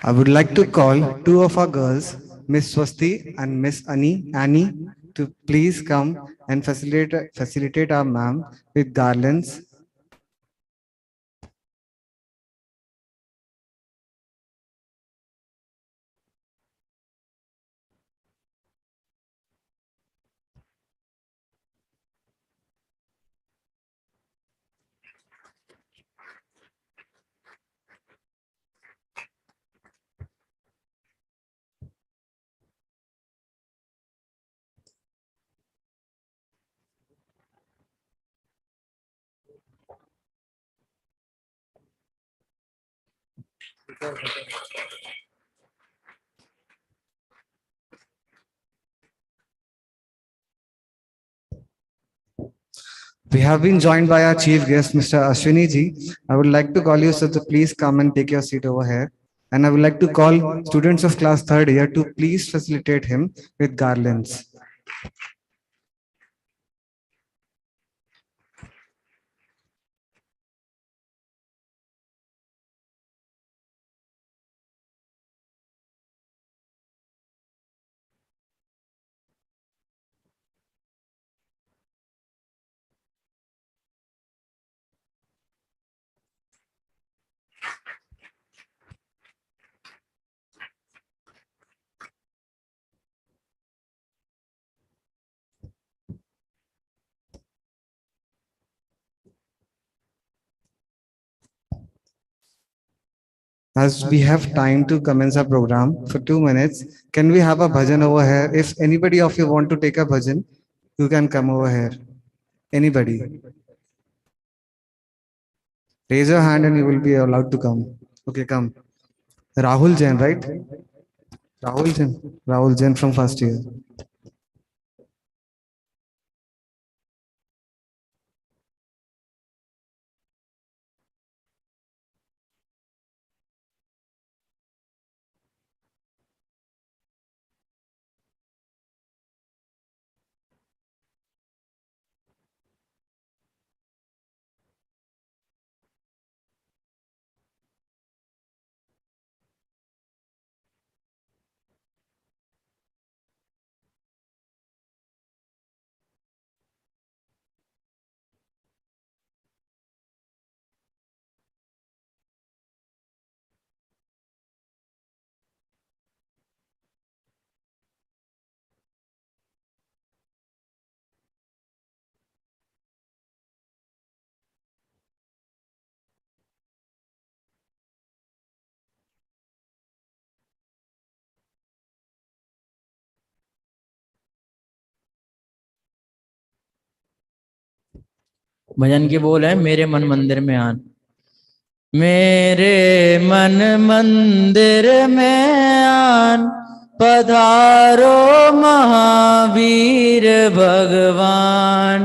I would like to call two of our girls, Miss Swasti and Miss Annie, to please come and facilitate our ma'am with garlands. We have been joined by our chief guest, Mr. Ashwini ji. I would like to call you, sir, to please come and take your seat over here. And I would like to call students of class third year to please facilitate him with garlands. As we have time to commence our program for 2 minutes, can we have a bhajan over here? If anybody of you want to take a bhajan, you can come over here. Anybody? Raise your hand and you will be allowed to come. Okay, come. Rahul Jain, right? Rahul Jain. Rahul Jain from first year. भजन के बोल है मेरे मन मंदिर में आन। मेरे मन मंदिर में आन, पधारो महावीर भगवान।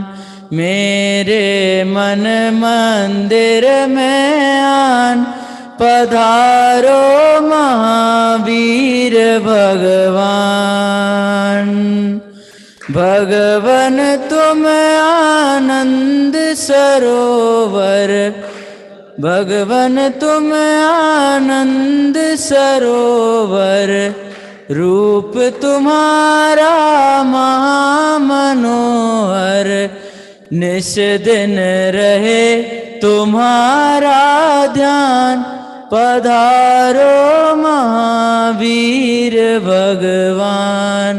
मेरे मन मंदिर में आन, पधारो महावीर भगवान। भगवन तुम आनंद सरोवर, भगवन तुम आनंद सरोवर। रूप तुम्हारा महामनोहर, निस दिन रहे तुम्हारा ध्यान। पधारो महावीर भगवान।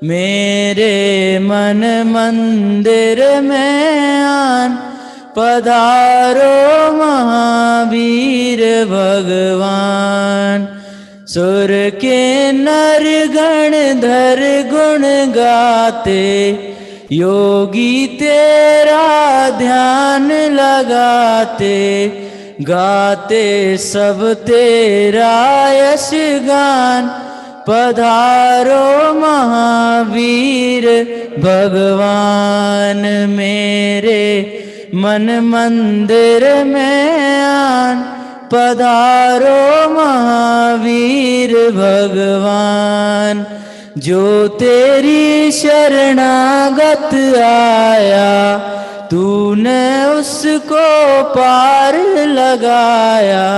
मेरे मन मंदिर में आन, पधारो महावीर भगवान। सुर के नर गण धर गुण गाते, योगी तेरा ध्यान लगाते। गाते सब तेरा यश गान, पधारो महावीर भगवान। मेरे मन मंदिर में आन, पधारो महावीर भगवान। जो तेरी शरणागत आया, तूने उसको पार लगाया।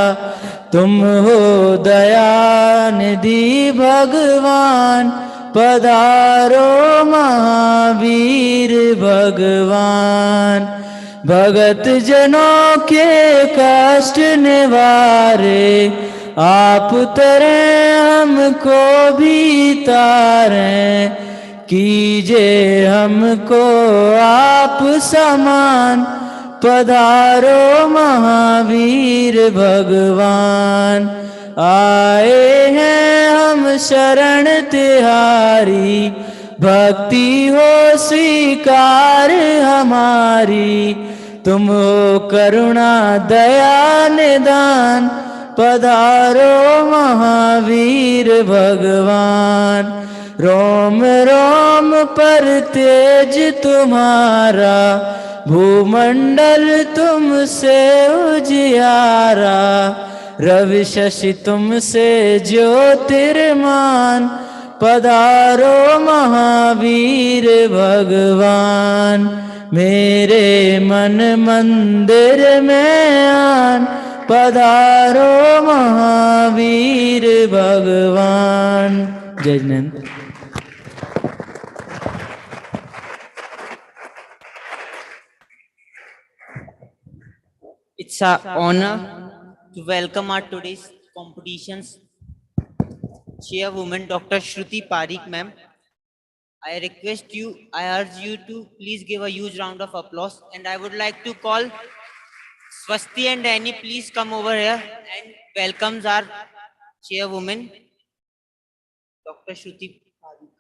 तुम हो दयानिधि भगवान, पधारो महावीर भगवान। भगत जनों के कष्ट निवारे, आप तरें हमको भी तारें। कीजे हमको आप समान, पधारो महावीर भगवान। आए हैं हम शरण तिहारी, भक्ति हो स्वीकार हमारी। तुम हो करुणा दया निदान, पधारो महावीर भगवान। रोम रोम पर तेज तुम्हारा, भूमंडल तुमसे उजियारा। रवि शशि तुमसे ज्योतिर्मान, पधारो महावीर भगवान। मेरे मन मंदिर में आन, पधारो महावीर भगवान। जय Hind. It's an honor to welcome our today's competition's chairwoman, Dr. Shruti Parikh, ma'am. I urge you to please give a huge round of applause. And I would like to call Swasti and Danny, please come over here and welcomes our chairwoman, Dr. Shruti Parikh.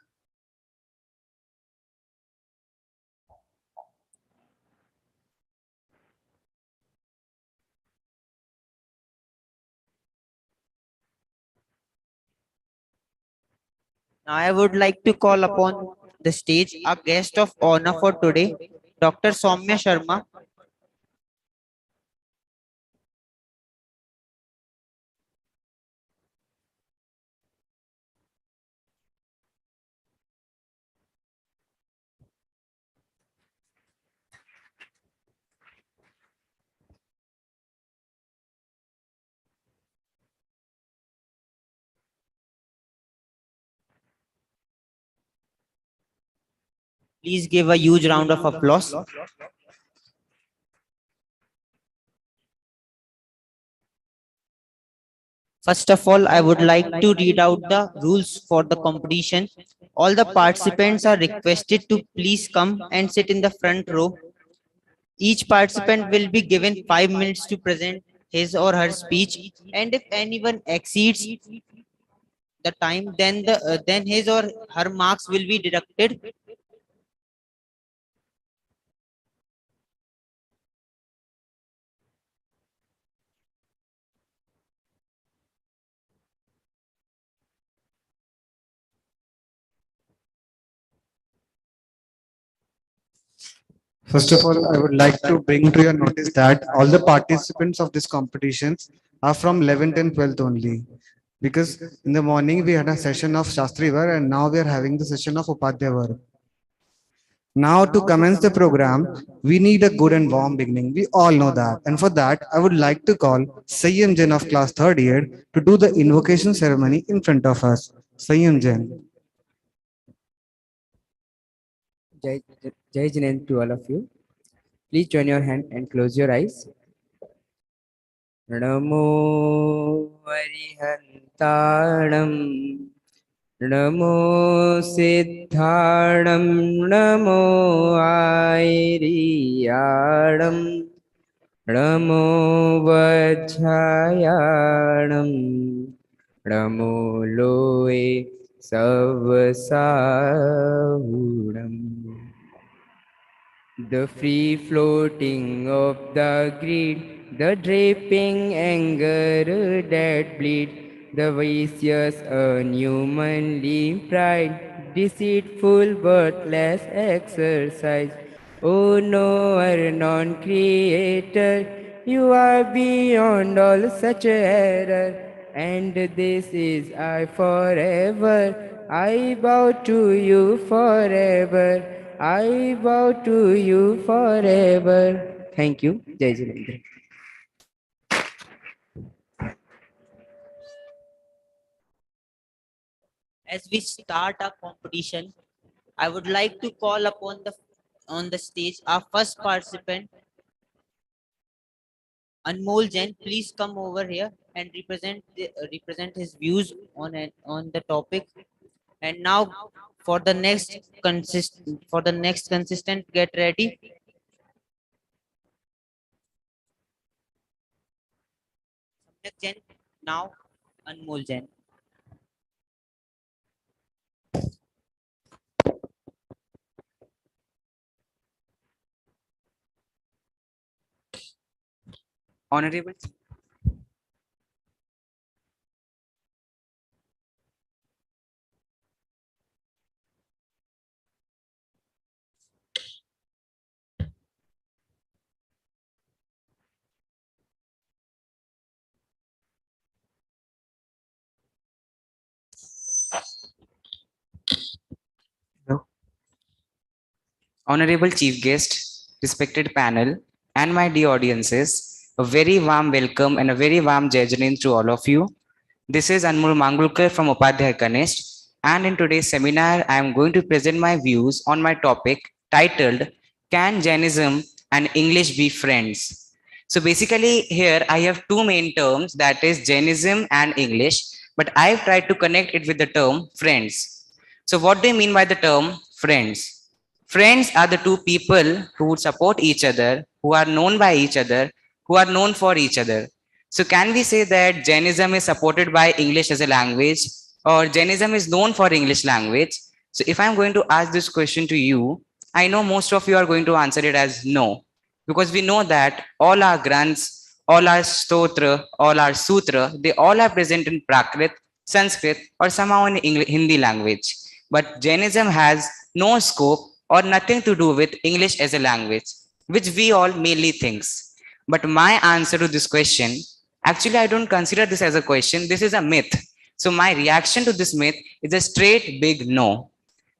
Now I would like to call upon the stage our guest of honor for today, Dr. Soumya Sharma. Please give a huge round of applause. First of all, I would like to read out the rules for the competition. All the participants are requested to please come and sit in the front row. Each participant will be given 5 minutes to present his or her speech, and if anyone exceeds the time, then his or her marks will be deducted. First of all, I would like to bring to your notice that all the participants of this competitions are from 11th and 12th only. Because in the morning we had a session of Shastri Var and now we are having the session of Upadhyay Var. Now to commence the program, we need a good and warm beginning. We all know that. And for that, I would like to call Sayyam Jain of class 3rd year to do the invocation ceremony in front of us. Sayyam Jain. Jai, Jai Jinan to all of you. Please join your hand and close your eyes. Namo Arihantanam, Namo Siddhanam, Namo Airiyanam, Namo Vajjayanam, Namo Loe Savasahunam. The free floating of the greed, the draping anger that bleed, the vicious unhumanly pride, deceitful worthless exercise. O knower, non-creator, you are beyond all such error, and this is I forever. I bow to you forever. I bow to you forever. Thank you. Jai Jinendra. As we start our competition, I would like to call upon the on the stage our first participant, Anmol Jain. Please come over here and represent his views on the topic. And now for the next consistent, get ready. Samyak Jain, now Anmol Jain. Honorable, Honorable Chief Guest, respected panel, and my dear audiences, a very warm welcome and a very warm Jai Jain to all of you. This is Anmol Mangulkar from Upadhyay Kanishth, and in today's seminar, I am going to present my views on my topic titled Can Jainism and English Be Friends? So basically, here I have two main terms, that is Jainism and English, but I've tried to connect it with the term friends. So, what do you mean by the term friends? Friends are the two people who support each other, who are known by each other, who are known for each other. So, can we say that Jainism is supported by English as a language, or Jainism is known for English language? So, if I'm going to ask this question to you, I know most of you are going to answer it as no, because we know that all our granths, all our stotra, all our sutra, they all are present in Prakrit, Sanskrit, or somehow in Hindi language. But Jainism has no scope or nothing to do with English as a language, which we all mainly thinks. But my answer to this question, actually, I don't consider this as a question. This is a myth. So my reaction to this myth is a straight big no.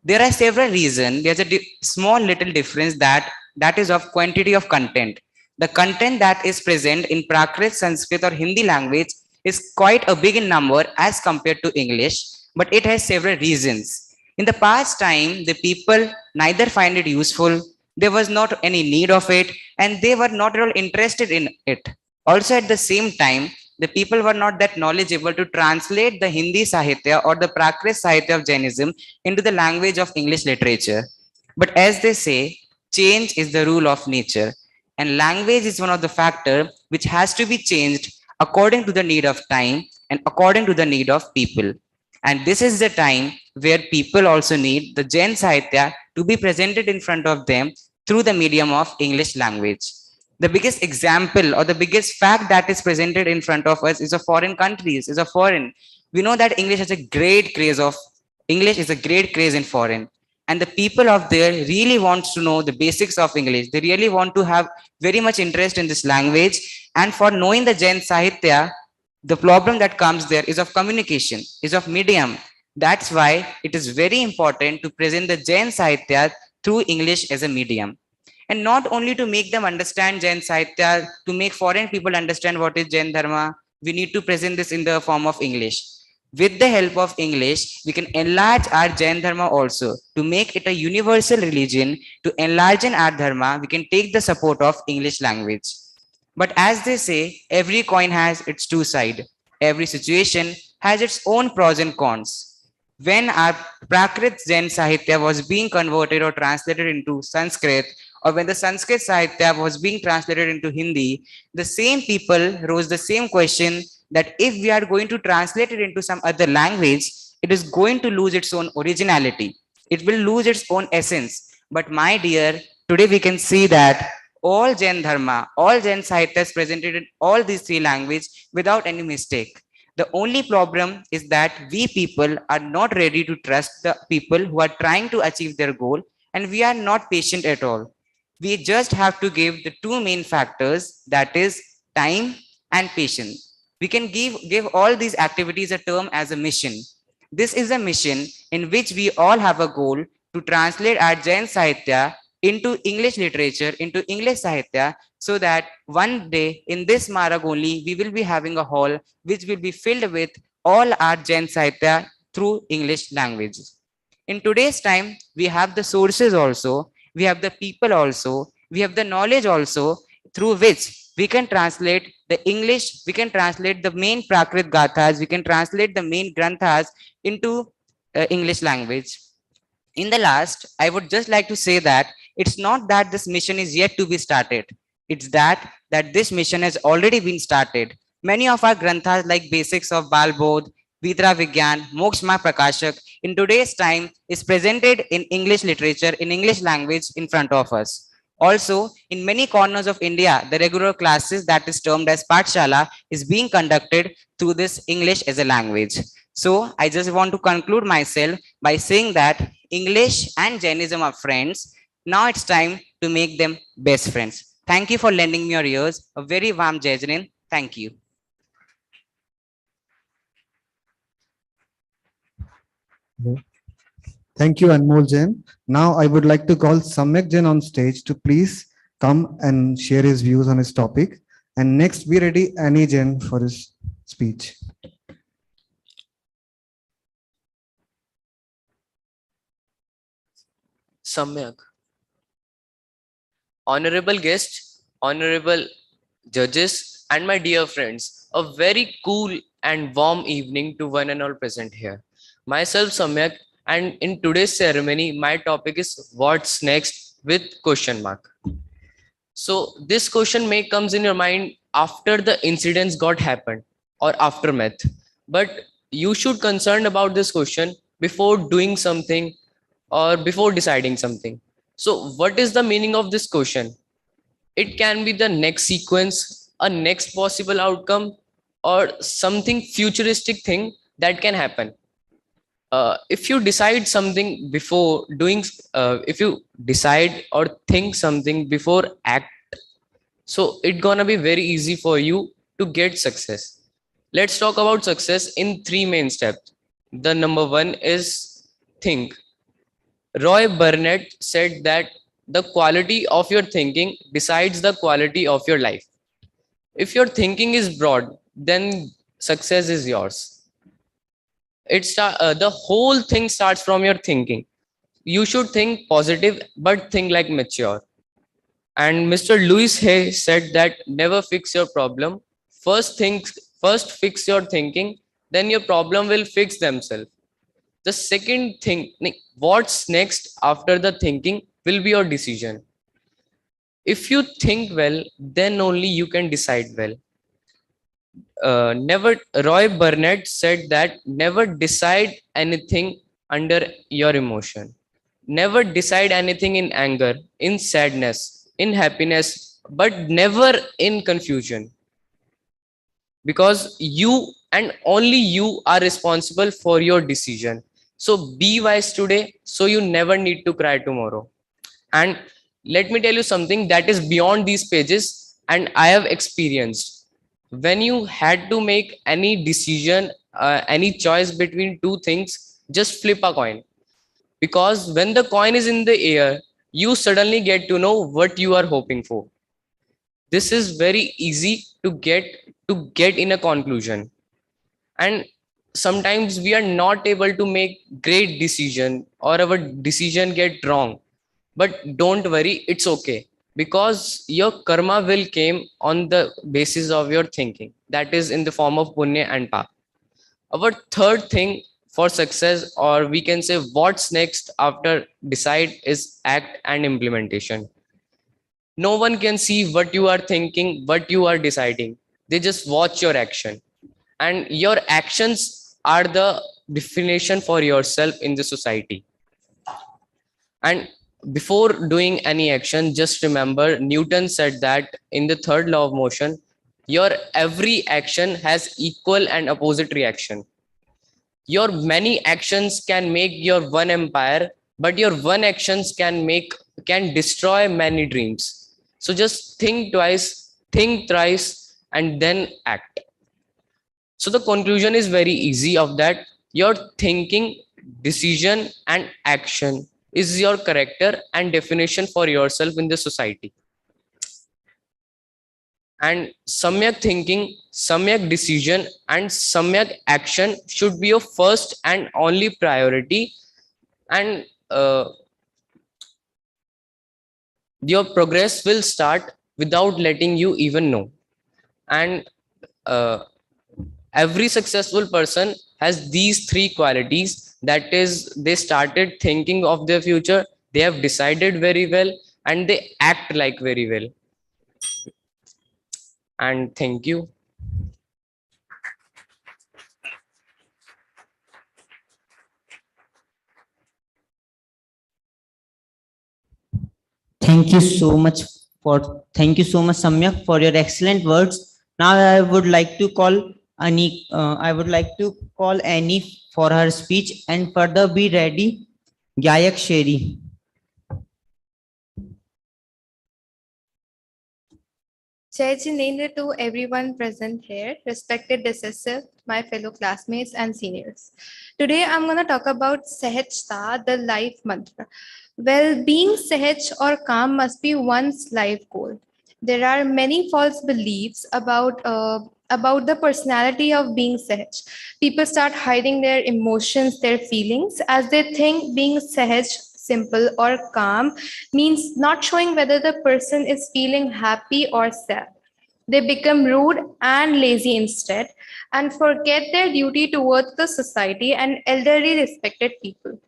There are several reasons. There's a small little difference that is of quantity of content. The content that is present in Prakrit, Sanskrit, or Hindi language is quite a big in number as compared to English, but it has several reasons. In the past time, the people neither find it useful, there was not any need of it, and they were not at all interested in it. Also, at the same time, the people were not that knowledgeable to translate the Hindi Sahitya or the Prakrit Sahitya of Jainism into the language of English literature. But as they say, change is the rule of nature, and language is one of the factors which has to be changed according to the need of time and according to the need of people. And this is the time where people also need the Jain Sahitya to be presented in front of them through the medium of English language. The biggest example or the biggest fact that is presented in front of us is of foreign countries, is a foreign. We know that English is a great craze in foreign. And the people of there really wants to know the basics of English. They really want to have very much interest in this language. And for knowing the Jain Sahitya, the problem that comes there is of communication, is of medium. That's why it is very important to present the Jain Sahitya through English as a medium. And not only to make them understand Jain Sahitya, to make foreign people understand what is Jain Dharma, we need to present this in the form of English. With the help of English, we can enlarge our Jain Dharma also. To make it a universal religion, to enlarge in our Dharma, we can take the support of English language. But as they say, every coin has its two sides. Every situation has its own pros and cons. When our Prakrit Jain Sahitya was being converted or translated into Sanskrit, or when the Sanskrit Sahitya was being translated into Hindi, the same people rose the same question that if we are going to translate it into some other language, it is going to lose its own originality. It will lose its own essence. But my dear, today we can see that all Jain Dharma, all Jain Sahitya is presented in all these three languages without any mistake. The only problem is that we people are not ready to trust the people who are trying to achieve their goal, and we are not patient at all. We just have to give the two main factors, that is time and patience. We can give all these activities a term as a mission. This is a mission in which we all have a goal to translate our Jain Sahitya into English literature, into English Sahitya, so that one day in this Smarak only, we will be having a hall which will be filled with all our Jain Sahitya through English language. In today's time, we have the sources also, we have the people also, we have the knowledge also through which we can translate the English, we can translate the main Prakrit Gathas, we can translate the main Granthas into English language. In the last, I would just like to say that it's not that this mission is yet to be started. It's that this mission has already been started. Many of our granthas like Basics of Balbodh, Vidra Vigyan, Mokshma Prakashak in today's time is presented in English literature, in English language in front of us. Also, in many corners of India, the regular classes that is termed as Pathshala is being conducted through this English as a language. So I just want to conclude myself by saying that English and Jainism are friends. Now it's time to make them best friends. Thank you for lending me your ears. A very warm Jai Jain. Thank you. Thank you, Anmol Jain. Now I would like to call Samyak Jain on stage to please come and share his views on his topic. And next, be ready Annie Jain for his speech. Samyak. Honorable guests, honorable judges, and my dear friends, a very cool and warm evening to one and all present here. Myself, Samyak, and in today's ceremony, my topic is what's next with question mark. So this question may comes in your mind after the incidents got happened or aftermath, but you should concern about this question before doing something or before deciding something. So what is the meaning of this question? It can be the next sequence, a next possible outcome, or something futuristic thing that can happen. If you decide something before doing, if you decide or think something before act, so it's gonna be very easy for you to get success. Let's talk about success in three main steps. The number one is think. Roy Burnett said that the quality of your thinking decides the quality of your life. If your thinking is broad, then success is yours. The whole thing starts from your thinking. You should think positive, but think like mature. And Mr. Louis Hay said that never fix your problem. First fix your thinking, then your problem will fix themselves. The second thing, what's next after the thinking will be your decision. If you think well, then only you can decide well. Roy Burnett said that never decide anything under your emotion. Never decide anything in anger, in sadness, in happiness, but never in confusion. Because you and only you are responsible for your decision. So be wise today, so you never need to cry tomorrow. And let me tell you something that is beyond these pages, and I have experienced. When you had to make any decision, any choice between two things, just flip a coin. Because when the coin is in the air, you suddenly get to know what you are hoping for. This is very easy to get in a conclusion. And sometimes we are not able to make great decision or our decision get wrong, but don't worry, it's okay, because your karma will came on the basis of your thinking, that is in the form of punya and pap. Our third thing for success, or we can say what's next after decide, is act and implementation. No one can see what you are thinking, what you are deciding. They just watch your action, and your actions are the definition for yourself in the society. And before doing any action, just remember Newton said that in the third law of motion, your every action has equal and opposite reaction. Your many actions can make your one empire, but your one actions can destroy many dreams. So just think twice, think thrice, and then act. So the conclusion is very easy of that. Your thinking, decision, and action is your character and definition for yourself in the society. And samyak thinking Samyak decision and Samyak action should be your first and only priority, and your progress will start without letting you even know. And uh, every successful person has these three qualities. That is, they started thinking of their future, they have decided very well, and they act like very well. And thank you. Thank you so much, Samyak, for your excellent words. Now I would like to call Annie for her speech, and further be ready, Gayak Sheri. Jai Jinendra to everyone present here, respected dissessor, my fellow classmates and seniors. Today I'm going to talk about Sahajta, the life mantra. Well, being Sahaj or calm must be one's life goal. There are many false beliefs about the personality of being Sahaj. People start hiding their emotions, their feelings, as they think being Sahaj, simple or calm, means not showing whether the person is feeling happy or sad. They become rude and lazy instead and forget their duty towards the society and elderly respected people.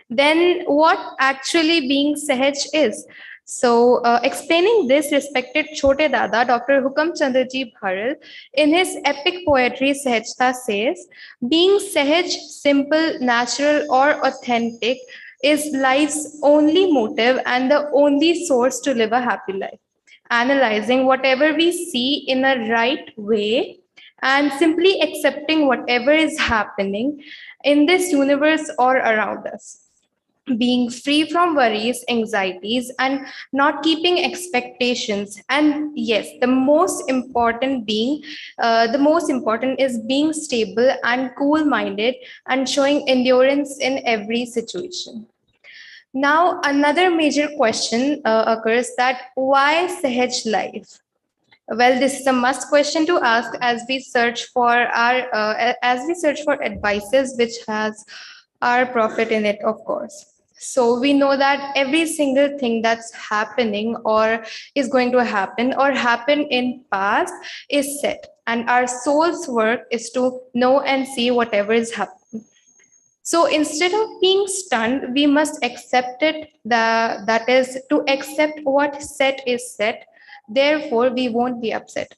Then, what actually being Sahaj is? So, explaining this, respected Chote Dada, Dr. Hukam Chandraji Bharill, in his epic poetry Sahajta says, being Sahaj, simple, natural, or authentic is life's only motive and the only source to live a happy life. Analyzing whatever we see in a right way and simply accepting whatever is happening in this universe or around us, being free from worries, anxieties, and not keeping expectations. And yes, the most important is being stable and cool minded and showing endurance in every situation. Now, another major question occurs, that why Sahaj life? Well, this is a must question to ask as we search for advices which has our profit in it, of course. So we know that every single thing that's happening or is going to happen or happen in past is set, and our soul's work is to know and see whatever is happening. So instead of being stunned, we must accept it. That is to accept what set is set. Therefore, we won't be upset.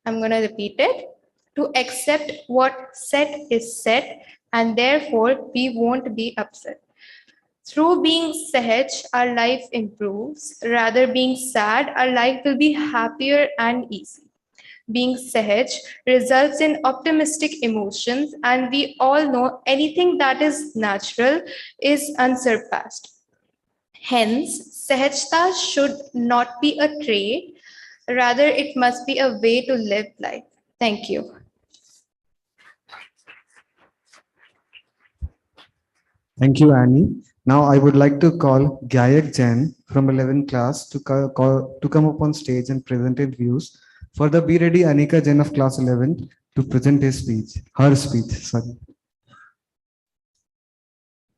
I'm going to repeat it. To accept what set is set, and therefore we won't be upset. Through being Sahaj, our life improves. Rather being sad, our life will be happier and easy. Being Sahaj results in optimistic emotions, and we all know anything that is natural is unsurpassed. Hence, Sahajta should not be a trait, rather, it must be a way to live life. Thank you. Thank you, Annie. Now I would like to call Gayak Jain from 11th class to come up on stage and present his views. Further, be ready Anika Jain of class 11 to present her speech. Sorry.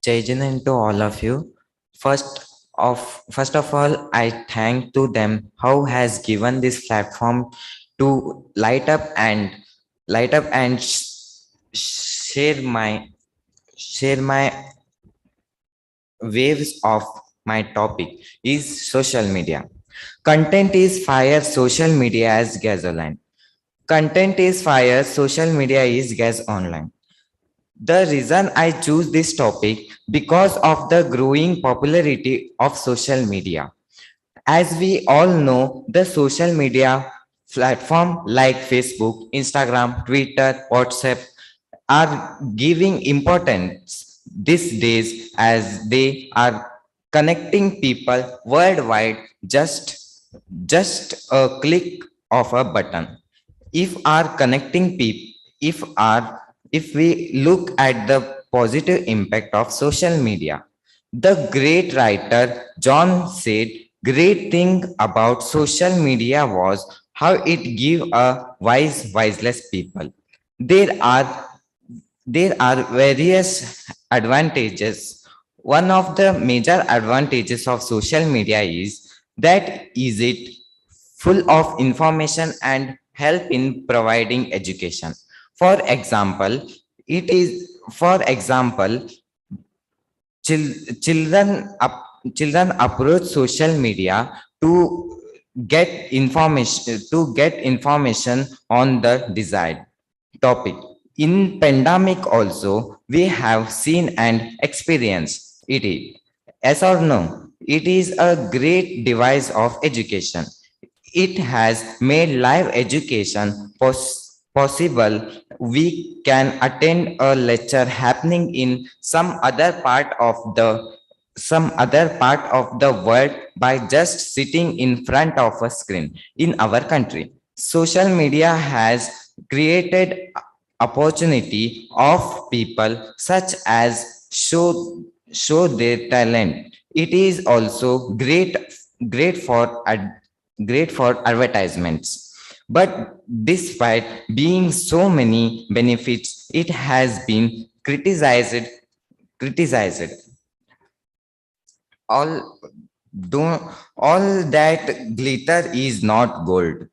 Jai Jain to all of you. First of all, I thank to them who has given this platform to light up and share my waves of my topic is social media. Content is fire, social media as gasoline. Content is fire, social media is gas online. The reason I choose this topic because of the growing popularity of social media. As we all know, the social media platform like Facebook, Instagram, Twitter, WhatsApp are giving importance these days as they are connecting people worldwide just a click of a button. If are connecting people, if we look at the positive impact of social media, the great writer John said great thing about social media was how it give a wiseless people. There are there are various advantages. One of the major advantages of social media is that is it full of information and help in providing education. For example, for example, children approach social media to get information on the desired topic. In pandemic also we have seen and experienced it. Yes or no? It is a great device of education. It has made live education possible. We can attend a lecture happening in some other part of the world by just sitting in front of a screen in our country. Social media has created opportunity of people such as show their talent. It is also great for great for advertisements. But despite being so many benefits, it has been criticized. All don't all that glitter is not gold.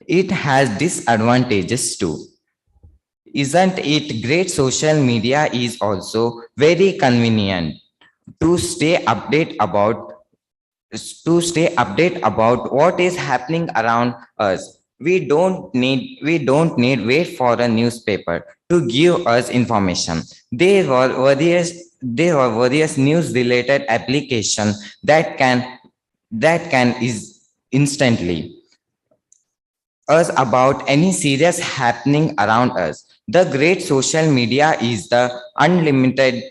It has disadvantages too. Isn't it great? Social media is also very convenient to stay update about what is happening around us. We don't need wait for a newspaper to give us information. There were various news related application that can is instantly us about any serious happening around us. The great social media is the unlimited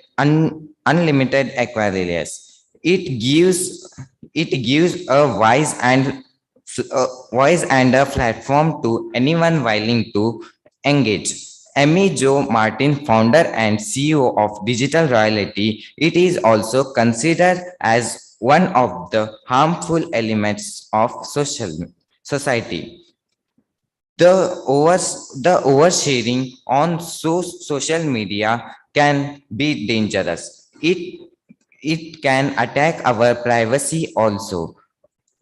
Aquarius. It gives a platform to anyone willing to engage. Amy Jo Martin, founder and CEO of Digital Royalty, it is also considered as one of the harmful elements of society. The oversharing on social media can be dangerous. It can attack our privacy also.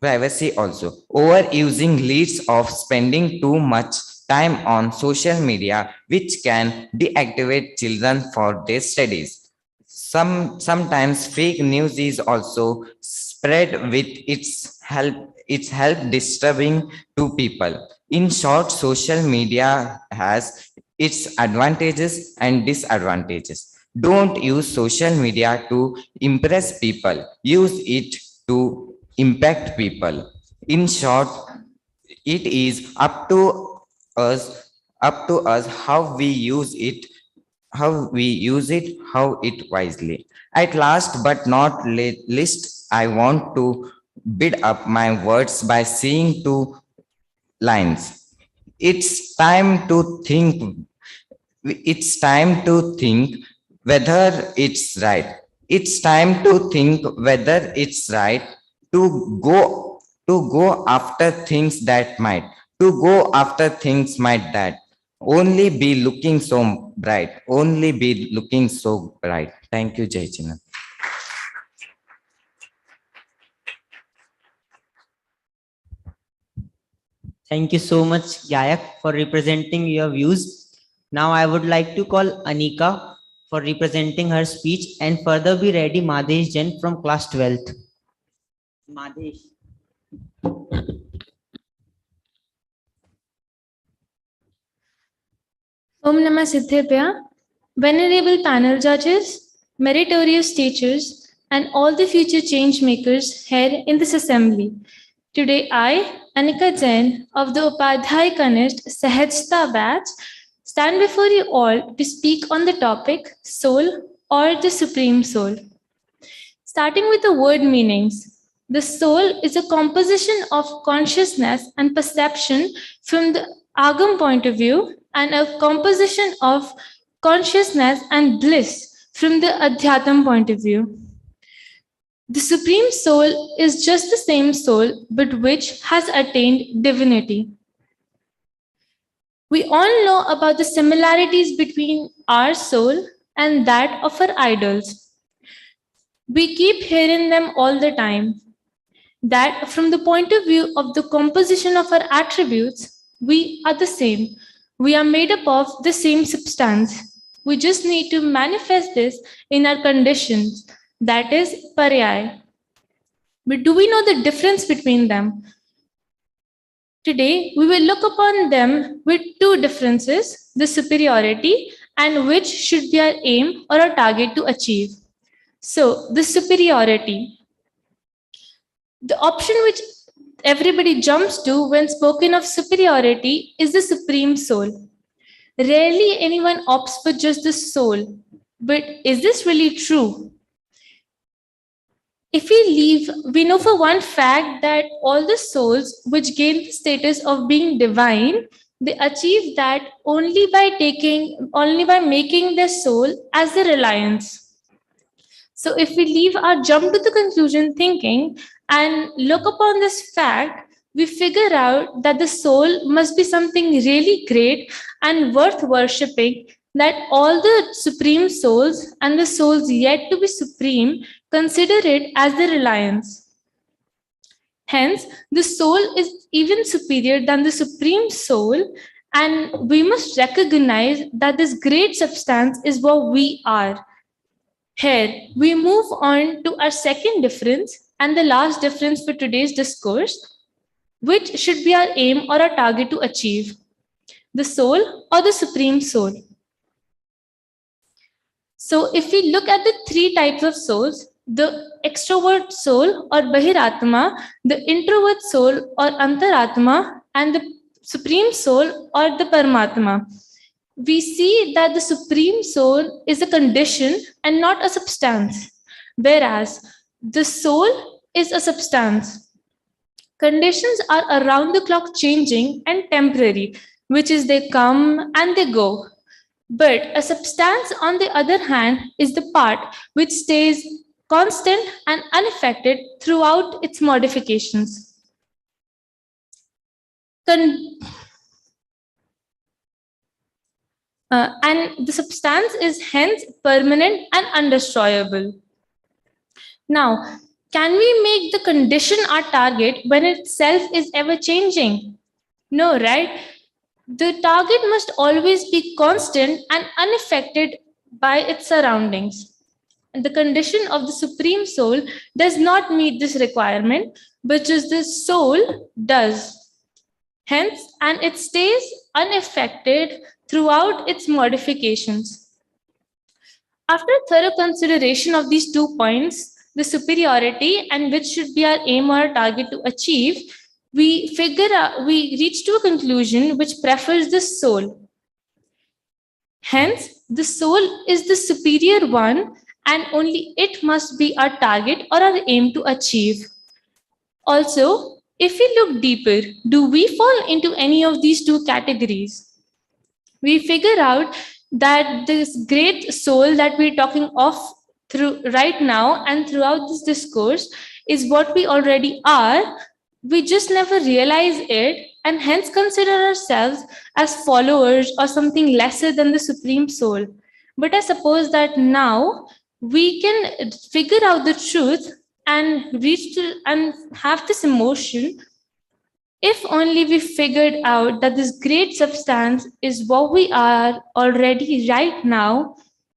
Overusing leads of spending too much time on social media, which can deactivate children for their studies. Sometimes fake news is also spread with its help disturbing to people. In short, social media has its advantages and disadvantages. Don't use social media to impress people. Use it to impact people. In short, it is up to us how it wisely. At last but not least, I want to bid up my words by saying two lines. It's time to think. It's time to think whether it's right. It's time to think whether it's right to go after things that only be looking so bright. Only be looking so bright. Thank you, Jai China. Thank you so much, Gayak, for representing your views. Now I would like to call Anika for representing her speech, and further be ready Madesh Jain from class 12th. Madesh. Om Namah Siddhebhya, venerable panel judges, meritorious teachers, and all the future change makers here in this assembly. Today I, Anika Jain of the Upadhyay Kanishth Sahajta batch, stand before you all to speak on the topic soul or the supreme soul. Starting with the word meanings, the soul is a composition of consciousness and perception from the Agam point of view, and a composition of consciousness and bliss from the Adhyatam point of view. The Supreme Soul is just the same soul, but which has attained divinity. We all know about the similarities between our soul and that of our idols. We keep hearing them all the time. That from the point of view of the composition of our attributes, we are the same. We are made up of the same substance. We just need to manifest this in our conditions, that is paryaya. But do we know the difference between them? Today, we will look upon them with two differences, the superiority and which should be our aim or our target to achieve. So, the superiority. The option which everybody jumps to when spoken of superiority is the supreme soul. Rarely anyone opts for just the soul. But is this really true? If we know for one fact that all the souls which gain the status of being divine, they achieve that only by making their soul as the reliance. So if we jump to the conclusion thinking and look upon this fact, we figure out that the soul must be something really great and worth worshipping, that all the supreme souls and the souls yet to be supreme consider it as the reliance. Hence, the soul is even superior than the supreme soul, and we must recognize that this great substance is what we are. Here, we move on to our second difference and the last difference for today's discourse, which should be our aim or our target to achieve, the soul or the supreme soul. So if we look at the three types of souls, the extrovert soul or Bahiratma, the introvert soul or Antaratma, and the supreme soul or the Paramatma, we see that the supreme soul is a condition and not a substance, whereas the soul is a substance. Conditions are around the clock changing and temporary, which is they come and they go. But a substance, on the other hand, is the part which stays constant and unaffected throughout its modifications. And the substance is hence permanent and undestroyable. Now, can we make the condition our target when itself is ever changing? No, right? The target must always be constant and unaffected by its surroundings. And the condition of the Supreme Soul does not meet this requirement, but just the soul does. Hence, and it stays unaffected throughout its modifications. After thorough consideration of these 2 points, the superiority and which should be our aim or our target to achieve, we reach to a conclusion which prefers the soul. Hence, the soul is the superior one and only it must be our target or our aim to achieve. Also, if we look deeper, do we fall into any of these two categories? We figure out that this great soul that we're talking of through right now and throughout this discourse is what we already are. We just never realize it and hence consider ourselves as followers or something lesser than the Supreme Soul. But I suppose that now we can figure out the truth and reach to and have this emotion if only we figured out that this great substance is what we are already right now,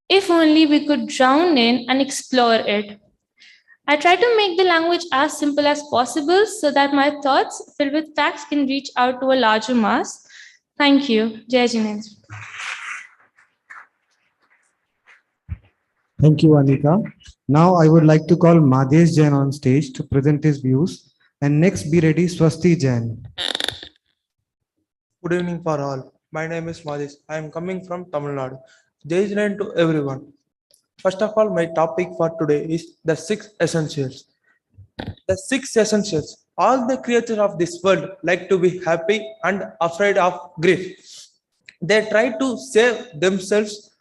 if only we could drown in and explore it. I try to make the language as simple as possible so that my thoughts filled with facts can reach out to a larger mass. Thank you. Jai Jinendra. Thank you, Anika. Now I would like to call Madhesh Jain on stage to present his views. And next, be ready, Swasti Jain. Good evening for all. My name is Madhesh. I am coming from Tamil Nadu. Jai Hind to everyone. First of all, my topic for today is the 6 essentials. The 6 essentials. All the creatures of this world like to be happy and afraid of grief. They try to save themselves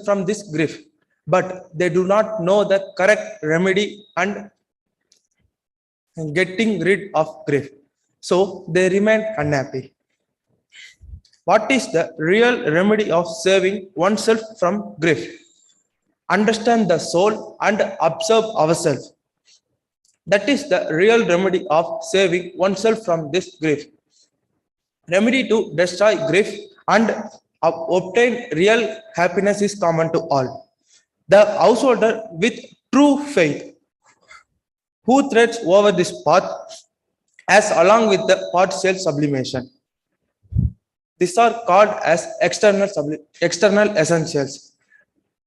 from this grief, but they do not know the correct remedy and getting rid of grief. So they remain unhappy. What is the real remedy of saving oneself from grief? Understand the soul and observe ourselves. That is the real remedy of saving oneself from this grief. Remedy to destroy grief and obtain real happiness is common to all. The householder with true faith who treads over this path as along with the partial sublimation. These are called as external essentials.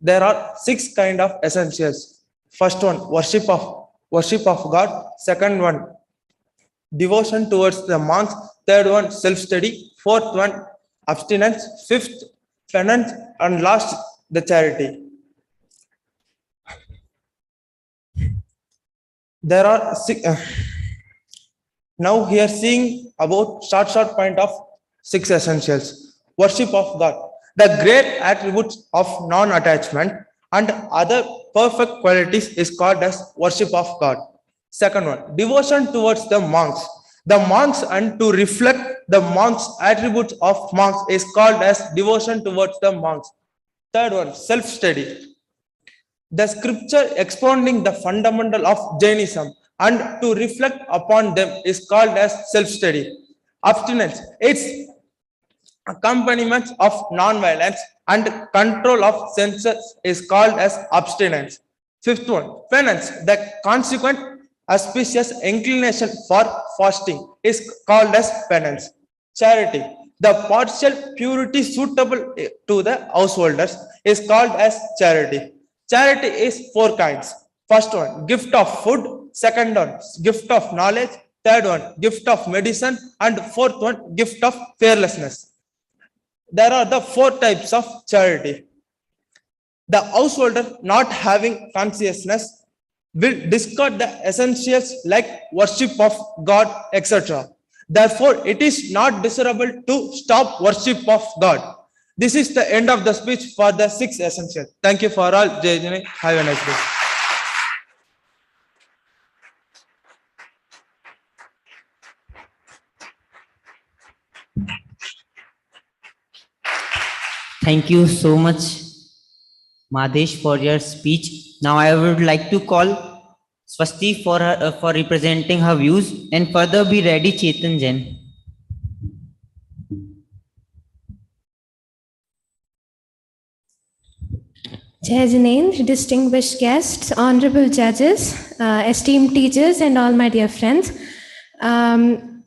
There are 6 kind of essentials. First one, worship of God. Second one, devotion towards the monks. Third one, self-study. Fourth one, abstinence. Fifth, penance. And last, the charity. There are 6. Now here seeing about short point of 6 essentials. Worship of God. The great attributes of non-attachment and other perfect qualities is called as worship of God. Second one, devotion towards the monks. The monks and to reflect the monks' attributes of monks is called as devotion towards the monks. Third one, self-study. The scripture expounding the fundamental of Jainism and to reflect upon them is called as self-study. Abstinence, its accompaniment of non-violence and control of senses is called as abstinence. Fifth one, penance, the consequent auspicious inclination for fasting is called as penance. Charity, the partial purity suitable to the householders is called as charity. Charity is 4 kinds. First one, gift of food. Second one, gift of knowledge. Third one, gift of medicine. And fourth one, gift of fearlessness. There are the 4 types of charity. The householder not having consciousness will discard the essentials like worship of God, etc. Therefore, it is not desirable to stop worship of God. This is the end of the speech for the 6 essentials. Thank you for all. Jai Jane. Have a nice day. Thank you so much, Madhesh, for your speech. Now I would like to call Swasti for representing her views, and further be ready Chetan Jain. Jai Jinendra, distinguished guests, honorable judges, esteemed teachers, and all my dear friends. I'm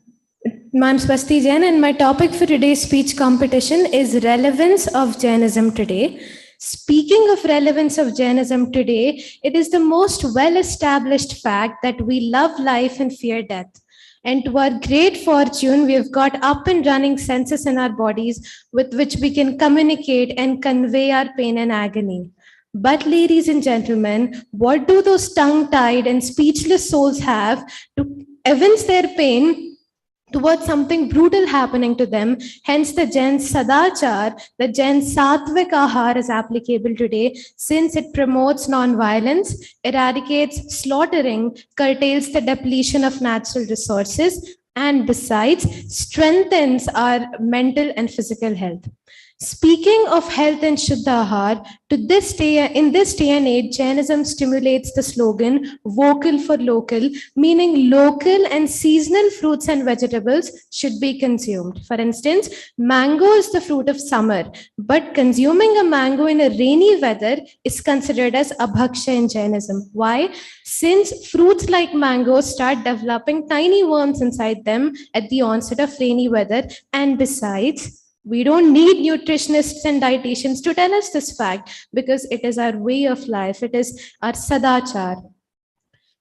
Swasti Jain, and my topic for today's speech competition is relevance of Jainism today. Speaking of relevance of Jainism today, it is the most well-established fact that we love life and fear death. And to our great fortune, we have got up and running senses in our bodies with which we can communicate and convey our pain and agony. But ladies and gentlemen, what do those tongue-tied and speechless souls have to evince their pain towards something brutal happening to them? Hence the Jain Sadachar, the Jain Satvik Ahar is applicable today, since it promotes non-violence, eradicates slaughtering, curtails the depletion of natural resources, and besides strengthens our mental and physical health. Speaking of health and Shuddha Ahar, in this day and age, Jainism stimulates the slogan vocal for local, meaning local and seasonal fruits and vegetables should be consumed. For instance, mango is the fruit of summer, but consuming a mango in a rainy weather is considered as abhaksha in Jainism. Why? Since fruits like mangoes start developing tiny worms inside them at the onset of rainy weather, and besides, we don't need nutritionists and dietitians to tell us this fact, because it is our way of life. It is our sadachar.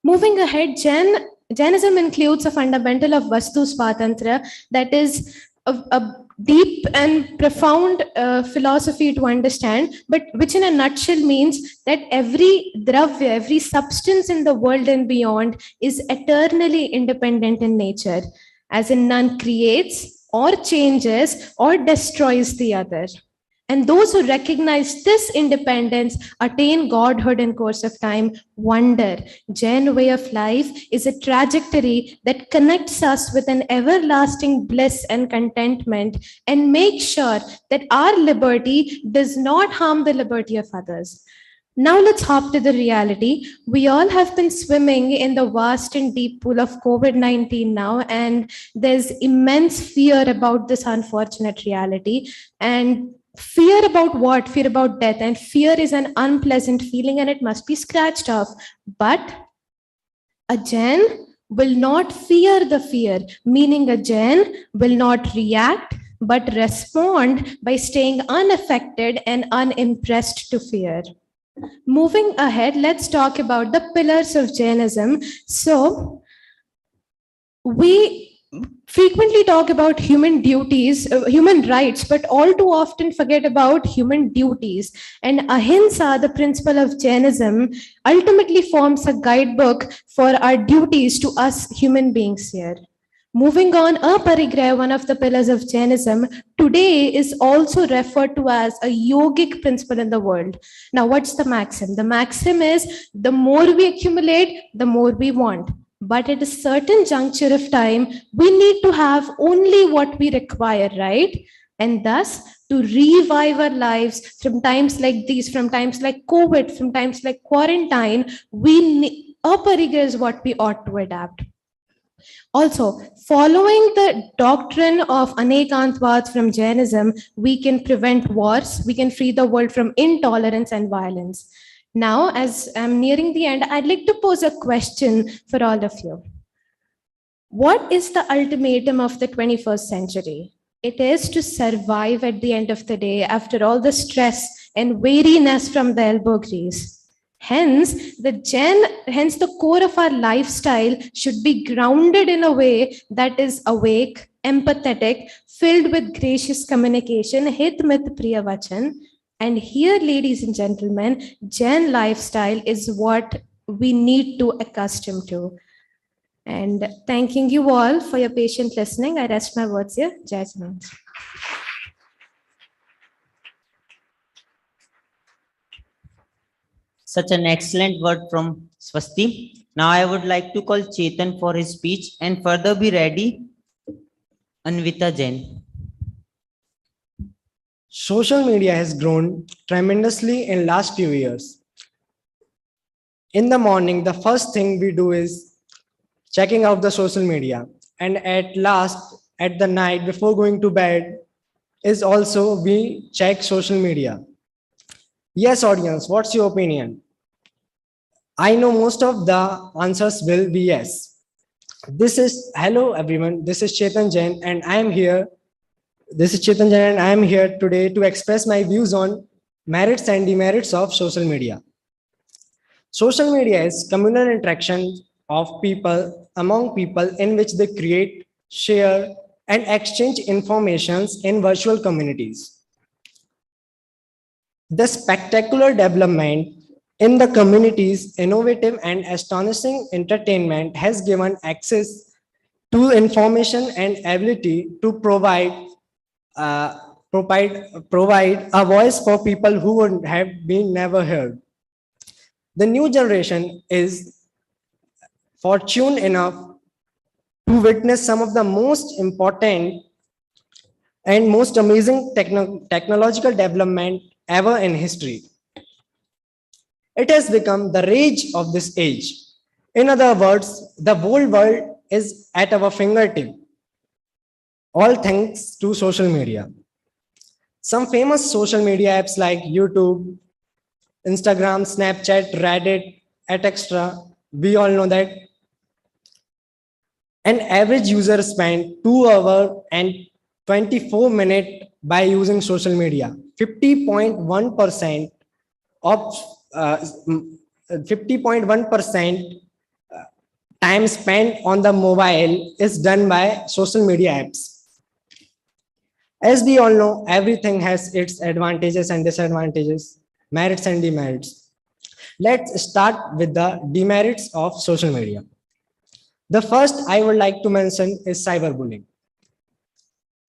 Moving ahead, Jainism includes a fundamental of Vastu Swatantra, that is a deep and profound philosophy to understand, but which in a nutshell means that every dravya, every substance in the world and beyond is eternally independent in nature, as in none creates or changes or destroys the other. And those who recognize this independence attain godhood in course of time. Wonder. Jain way of life is a trajectory that connects us with an everlasting bliss and contentment and makes sure that our liberty does not harm the liberty of others. Now let's hop to the reality. We all have been swimming in the vast and deep pool of COVID-19 now, and there's immense fear about this unfortunate reality. And fear about what? Fear about death. And fear is an unpleasant feeling and it must be scratched off. But a Jain will not fear the fear, meaning a Jain will not react but respond by staying unaffected and unimpressed to fear. Moving ahead, let's talk about the pillars of Jainism. So, we frequently talk about human duties, human rights, but all too often forget about human duties. And ahimsa, the principle of Jainism, ultimately forms a guidebook for our duties to us human beings here. Moving on, aparigraha, one of the pillars of Jainism, today is also referred to as a yogic principle in the world. Now, what's the maxim? The maxim is the more we accumulate, the more we want. But at a certain juncture of time, we need to have only what we require, right? And thus, to revive our lives from times like these, from times like COVID, from times like quarantine, aparigraha is what we ought to adapt. Also, following the doctrine of Anekantvad from Jainism, we can prevent wars, we can free the world from intolerance and violence. Now, as I'm nearing the end, I'd like to pose a question for all of you. What is the ultimatum of the 21st century? It is to survive at the end of the day after all the stress and weariness from the elbow grease. Hence, the core of our lifestyle should be grounded in a way that is awake, empathetic, filled with gracious communication, hit mit priya vachan. And here, ladies and gentlemen, Jain lifestyle is what we need to accustom to. And thanking you all for your patient listening. I rest my words here. Jai Hind. Such an excellent word from Swasti. Now I would like to call Chetan for his speech and further be ready, Anvita Jain. Social media has grown tremendously in last few years. In the morning, the first thing we do is checking out the social media. And at last, at the night before going to bed, is also we check social media. Yes, audience, what's your opinion? I know most of the answers will be yes. Hello everyone, this is Chetan Jain and I am here. This is Chetan Jain and I am here today to express my views on merits and demerits of social media. Social media is communal interaction of people among people in which they create, share, and exchange informations in virtual communities. The spectacular development in the community's innovative and astonishing entertainment has given access to information and ability to provide a voice for people who would have been never heard. The new generation is fortunate enough to witness some of the most important and most amazing technological development ever in history. It has become the rage of this age. In other words, the whole world is at our fingertip, all thanks to social media. Some famous social media apps like YouTube, Instagram, Snapchat, Reddit, etc. We all know that an average user spends 2 hours and 24 minutes by using social media. 50.1% of 50.1% time spent on the mobile is done by social media apps. As we all know, everything has its advantages and disadvantages, merits and demerits. Let's start with the demerits of social media. The first I would like to mention is cyberbullying.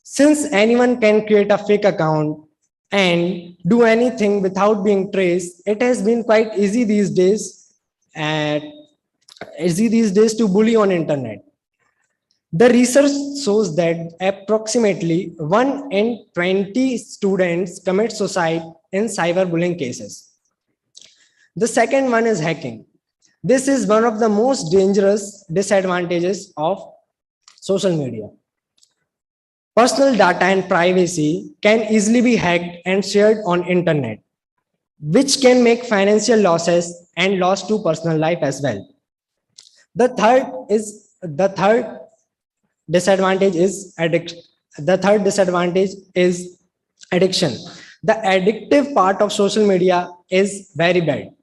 Since anyone can create a fake account and do anything without being traced. It has been quite easy these days, to bully on internet. The research shows that approximately 1 in 20 students commit suicide in cyberbullying cases. The second one is hacking. This is one of the most dangerous disadvantages of social media. Personal data and privacy can easily be hacked and shared on internet, which can make financial losses and loss to personal life as well. The third disadvantage is addiction. The third disadvantage is addiction. The addictive part of social media is very bad,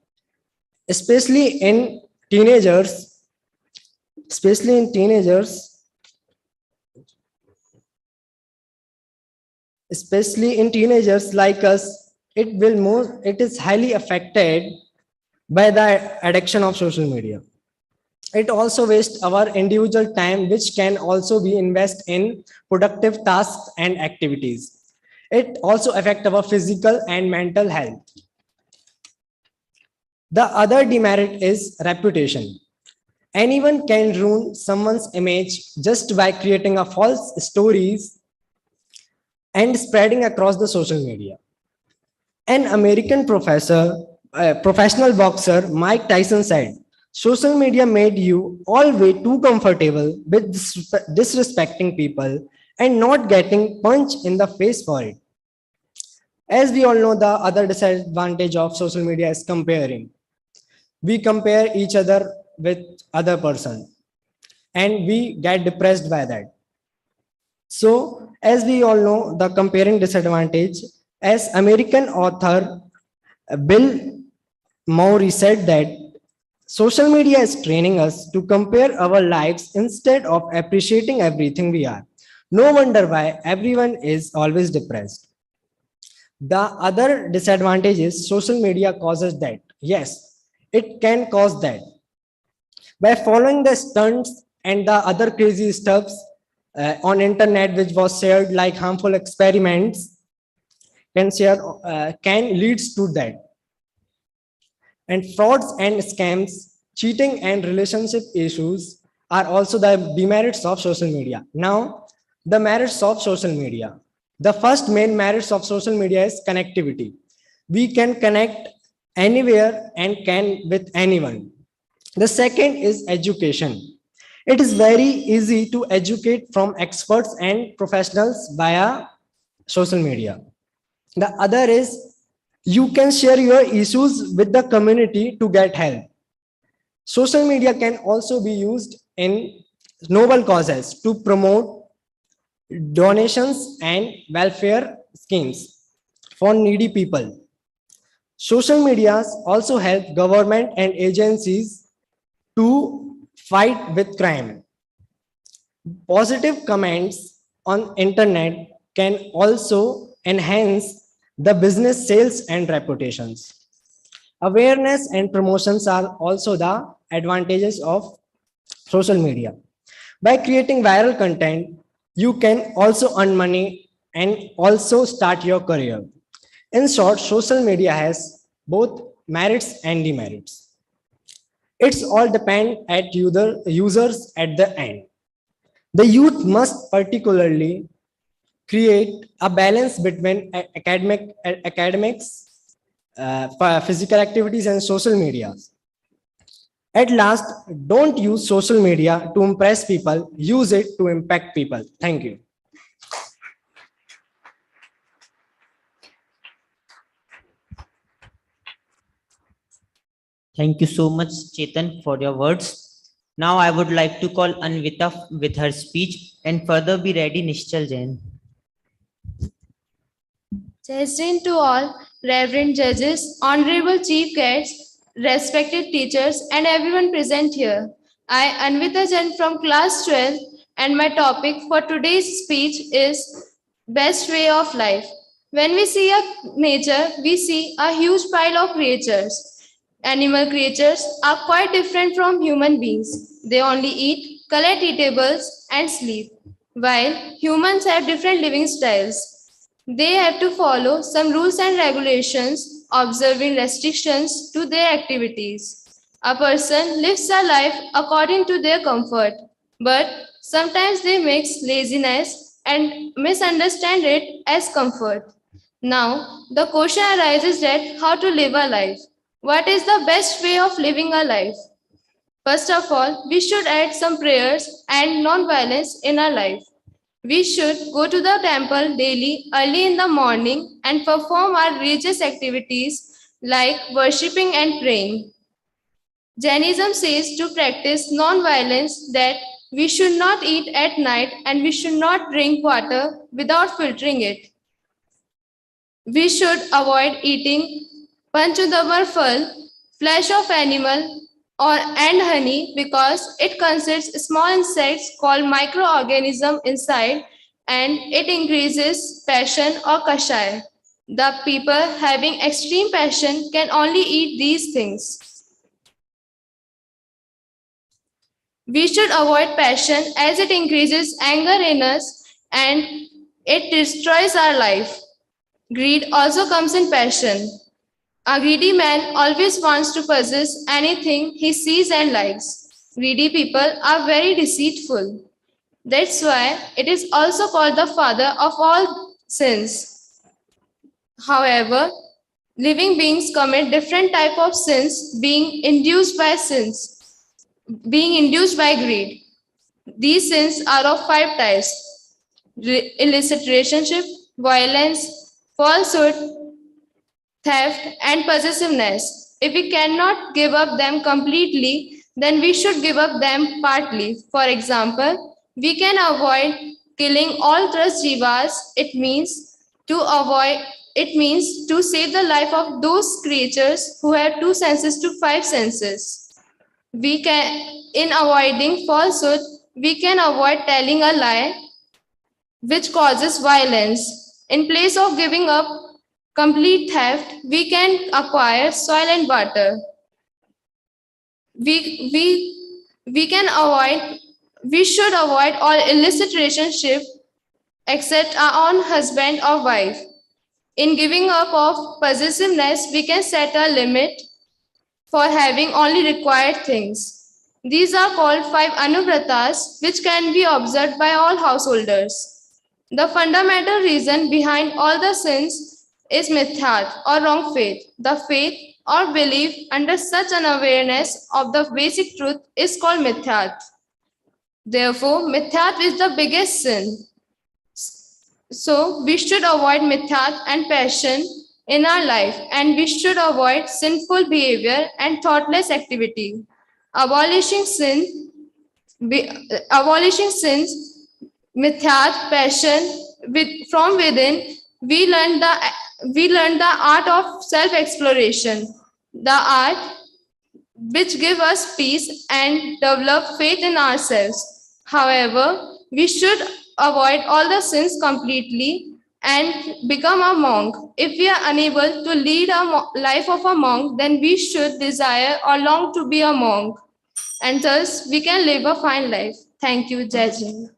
especially in teenagers. Especially in teenagers. Especially in teenagers like us, it is highly affected by the addiction of social media. It also wastes our individual time, which can also be invested in productive tasks and activities. It also affects our physical and mental health. The other demerit is reputation. Anyone can ruin someone's image just by creating a false stories and spreading across the social media. An American professional boxer, Mike Tyson said, social media made you all way too comfortable with disrespecting people and not getting punched in the face for it. As we all know, the other disadvantage of social media is comparing. We compare each other with other person and we get depressed by that. So, as we all know, the comparing disadvantage, as American author Bill Murray said that social media is training us to compare our lives instead of appreciating everything we are. No wonder why everyone is always depressed. The other disadvantage is social media causes that. Yes, it can cause that. By following the stunts and the other crazy stuffs on internet which was shared like harmful experiments can leads to that. And frauds and scams, cheating and relationship issues are also the demerits of social media. Now, the merits of social media. The first main merits of social media is connectivity. We can connect anywhere and can with anyone. The second is education. It is very easy to educate from experts and professionals via social media. The other is you can share your issues with the community to get help. Social media can also be used in noble causes to promote donations and welfare schemes for needy people. Social media also help government and agencies to fight with crime. Positive comments on internet can also enhance the business sales and reputations. Awareness and promotions are also the advantages of social media. By creating viral content, you can also earn money and also start your career. In short, social media has both merits and demerits. It's all depend at users at the end. The youth must particularly create a balance between academics, physical activities, and social media. At last, don't use social media to impress people, use it to impact people. Thank you. Thank you so much, Chetan, for your words. Now I would like to call Anvita with her speech and further be ready Nishchal Jain. Jai Jain to all, reverend judges, honorable chief guests, respected teachers, and everyone present here. I, Anvita Jain from class 12, and my topic for today's speech is best way of life. When we see a nature, we see a huge pile of creatures. Animal creatures are quite different from human beings. They only eat, collect eatables, and sleep, while humans have different living styles. They have to follow some rules and regulations, observing restrictions to their activities. A person lives a life according to their comfort, but sometimes they mix laziness and misunderstand it as comfort. Now, the question arises that how to live a life. What is the best way of living a life? First of all, we should add some prayers and non-violence in our life. We should go to the temple daily early in the morning and perform our religious activities like worshipping and praying. Jainism says to practice non-violence, that we should not eat at night and we should not drink water without filtering it. We should avoid eating panchudamar phal, flesh of animal, or and honey, because it contains small insects called microorganisms inside, and it increases passion or kashaya. The people having extreme passion can only eat these things. We should avoid passion as it increases anger in us and it destroys our life. Greed also comes in passion. A greedy man always wants to possess anything he sees and likes. Greedy people are very deceitful. That's why it is also called the father of all sins. However, living beings commit different type of sins being induced by greed. These sins are of 5 types: illicit relationship, violence, falsehood, theft, and possessiveness. If we cannot give up them completely, then we should give up them partly. For example, we can avoid killing all trust jivas. It means to save the life of those creatures who have 2 senses to 5 senses. We can, in avoiding falsehood, we can avoid telling a lie which causes violence. In place of giving up complete theft, we can acquire soil and water. We, we, we can avoid, we should avoid all illicit relationship except our own husband or wife. In giving up of possessiveness, we can set a limit for having only required things. These are called 5 Anuvratas, which can be observed by all householders. The fundamental reason behind all the sins is mithyat or wrong faith. The faith or belief under such an awareness of the basic truth is called mithyat. Therefore, mithyat is the biggest sin. So, we should avoid mithyat and passion in our life, and we should avoid sinful behavior and thoughtless activity. Abolishing sins, mithyat, passion from within, we learn the art of self-exploration, the art which give us peace and develop faith in ourselves. However, we should avoid all the sins completely and become a monk. If we are unable to lead a life of a monk, then we should desire or long to be a monk, and thus we can live a fine life. Thank you, Jai Hind.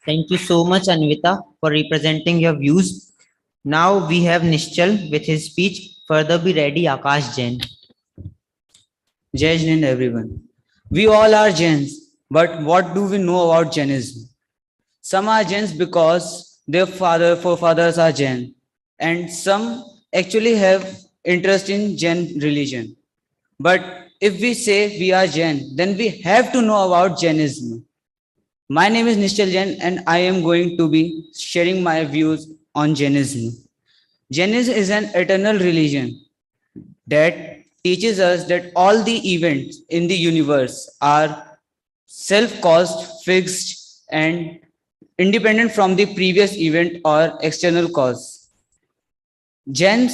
Thank you so much, Anvita, for representing your views. Now we have Nishchal with his speech. Further be ready, Akash Jain. Jai Hind, everyone. We all are Jains, but what do we know about Jainism? Some are Jains because their forefathers are Jain, and some actually have interest in Jain religion. But if we say we are Jain, then we have to know about Jainism. My name is Nishchal Jain, and I am going to be sharing my views on Jainism. Jainism is an eternal religion that teaches us that all the events in the universe are self-caused, fixed, and independent from the previous event or external cause. Jain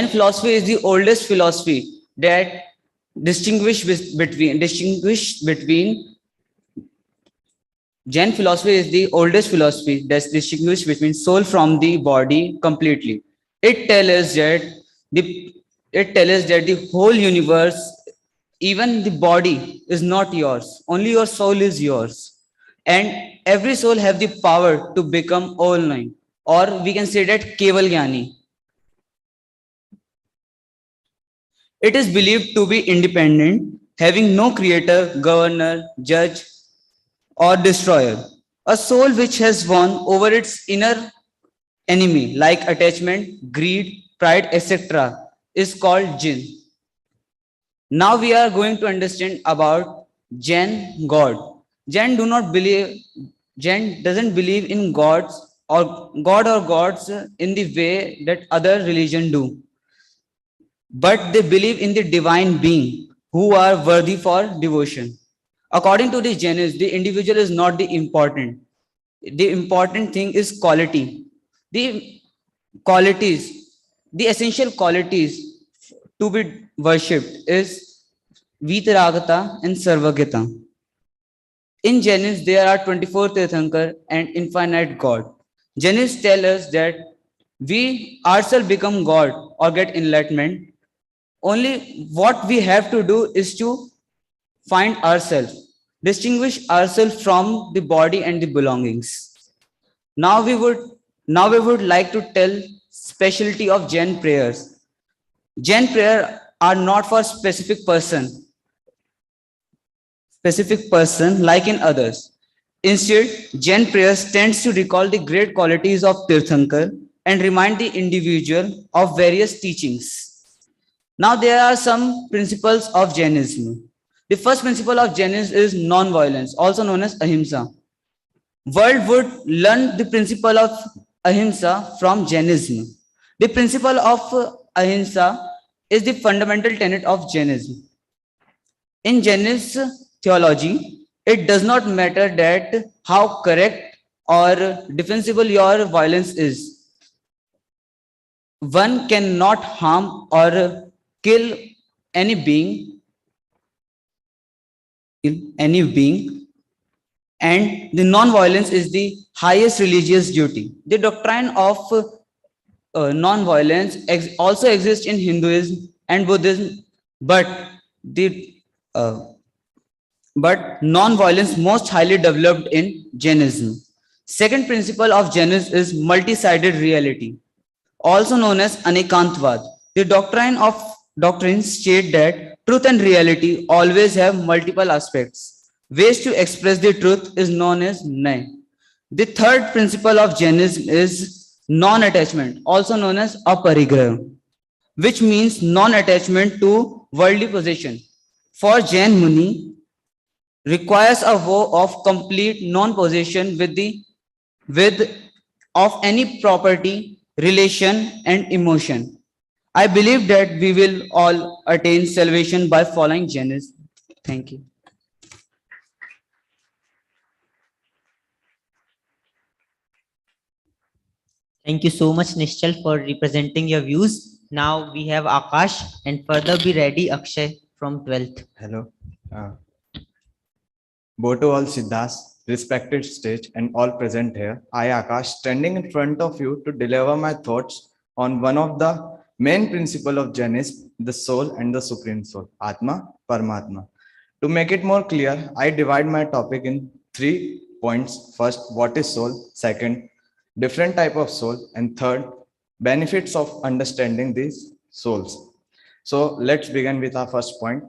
philosophy is the oldest philosophy that distinguish between Jain philosophy is the oldest philosophy that distinguishes between soul from the body completely. It tells us that the It tells us that the whole universe, even the body, is not yours. Only your soul is yours. And every soul have the power to become all-knowing. Or we can say that Keval Gyani. It is believed to be independent, having no creator, governor, judge, or destroyer. A soul which has won over its inner enemy like attachment, greed, pride, etc. is called jinn. Now we are going to understand about Jain God. Jain do not believe, Jain doesn't believe in God or gods in the way that other religion do, but they believe in the divine being who are worthy for devotion. According to the Jainis, the individual is not the important. The important thing is quality. The qualities, the essential qualities to be worshipped is Vitaragata and Sarvagita. In Jainism, there are 24 Tirthankar and infinite God. Jainism tell us that we ourselves become God or get enlightenment. Only what we have to do is to find ourselves, distinguish ourselves from the body and the belongings. Now we would like to tell specialty of Jain prayers. Jain prayer are not for specific person like in others. Instead, Jain prayers tends to recall the great qualities of Tirthankar and remind the individual of various teachings. Now there are some principles of Jainism. The first principle of Jainism is non-violence, also known as ahimsa. World would learn the principle of ahimsa from Jainism. The principle of ahimsa is the fundamental tenet of Jainism. In Jainism theology, it does not matter that how correct or defensible your violence is. One cannot harm or kill any being, and the non-violence is the highest religious duty. The doctrine of non-violence also exists in Hinduism and Buddhism, but the non-violence most highly developed in Jainism. Second principle of Jainism is multi-sided reality, also known as Anekantvad. The doctrines state that truth and reality always have multiple aspects. Ways to express the truth is known as Nyay. The third principle of Jainism is non-attachment, also known as aparigraha, which means non-attachment to worldly possession. For Jain Muni, requires a vow of complete non-possession of any property, relation, and emotion. I believe that we will all attain salvation by following Jainism. Thank you. Thank you so much, Nishchal, for representing your views. Now we have Akash and further be ready Akshay from 12th. Hello. Bow to all Siddhas, respected stage and all present here. I, Akash, standing in front of you to deliver my thoughts on one of the main principle of Jainism, the soul and the supreme soul, Atma, Paramatma. To make it more clear, I divide my topic in 3 points. First, what is soul? Second, different type of soul. And third, benefits of understanding these souls. So let's begin with our first point.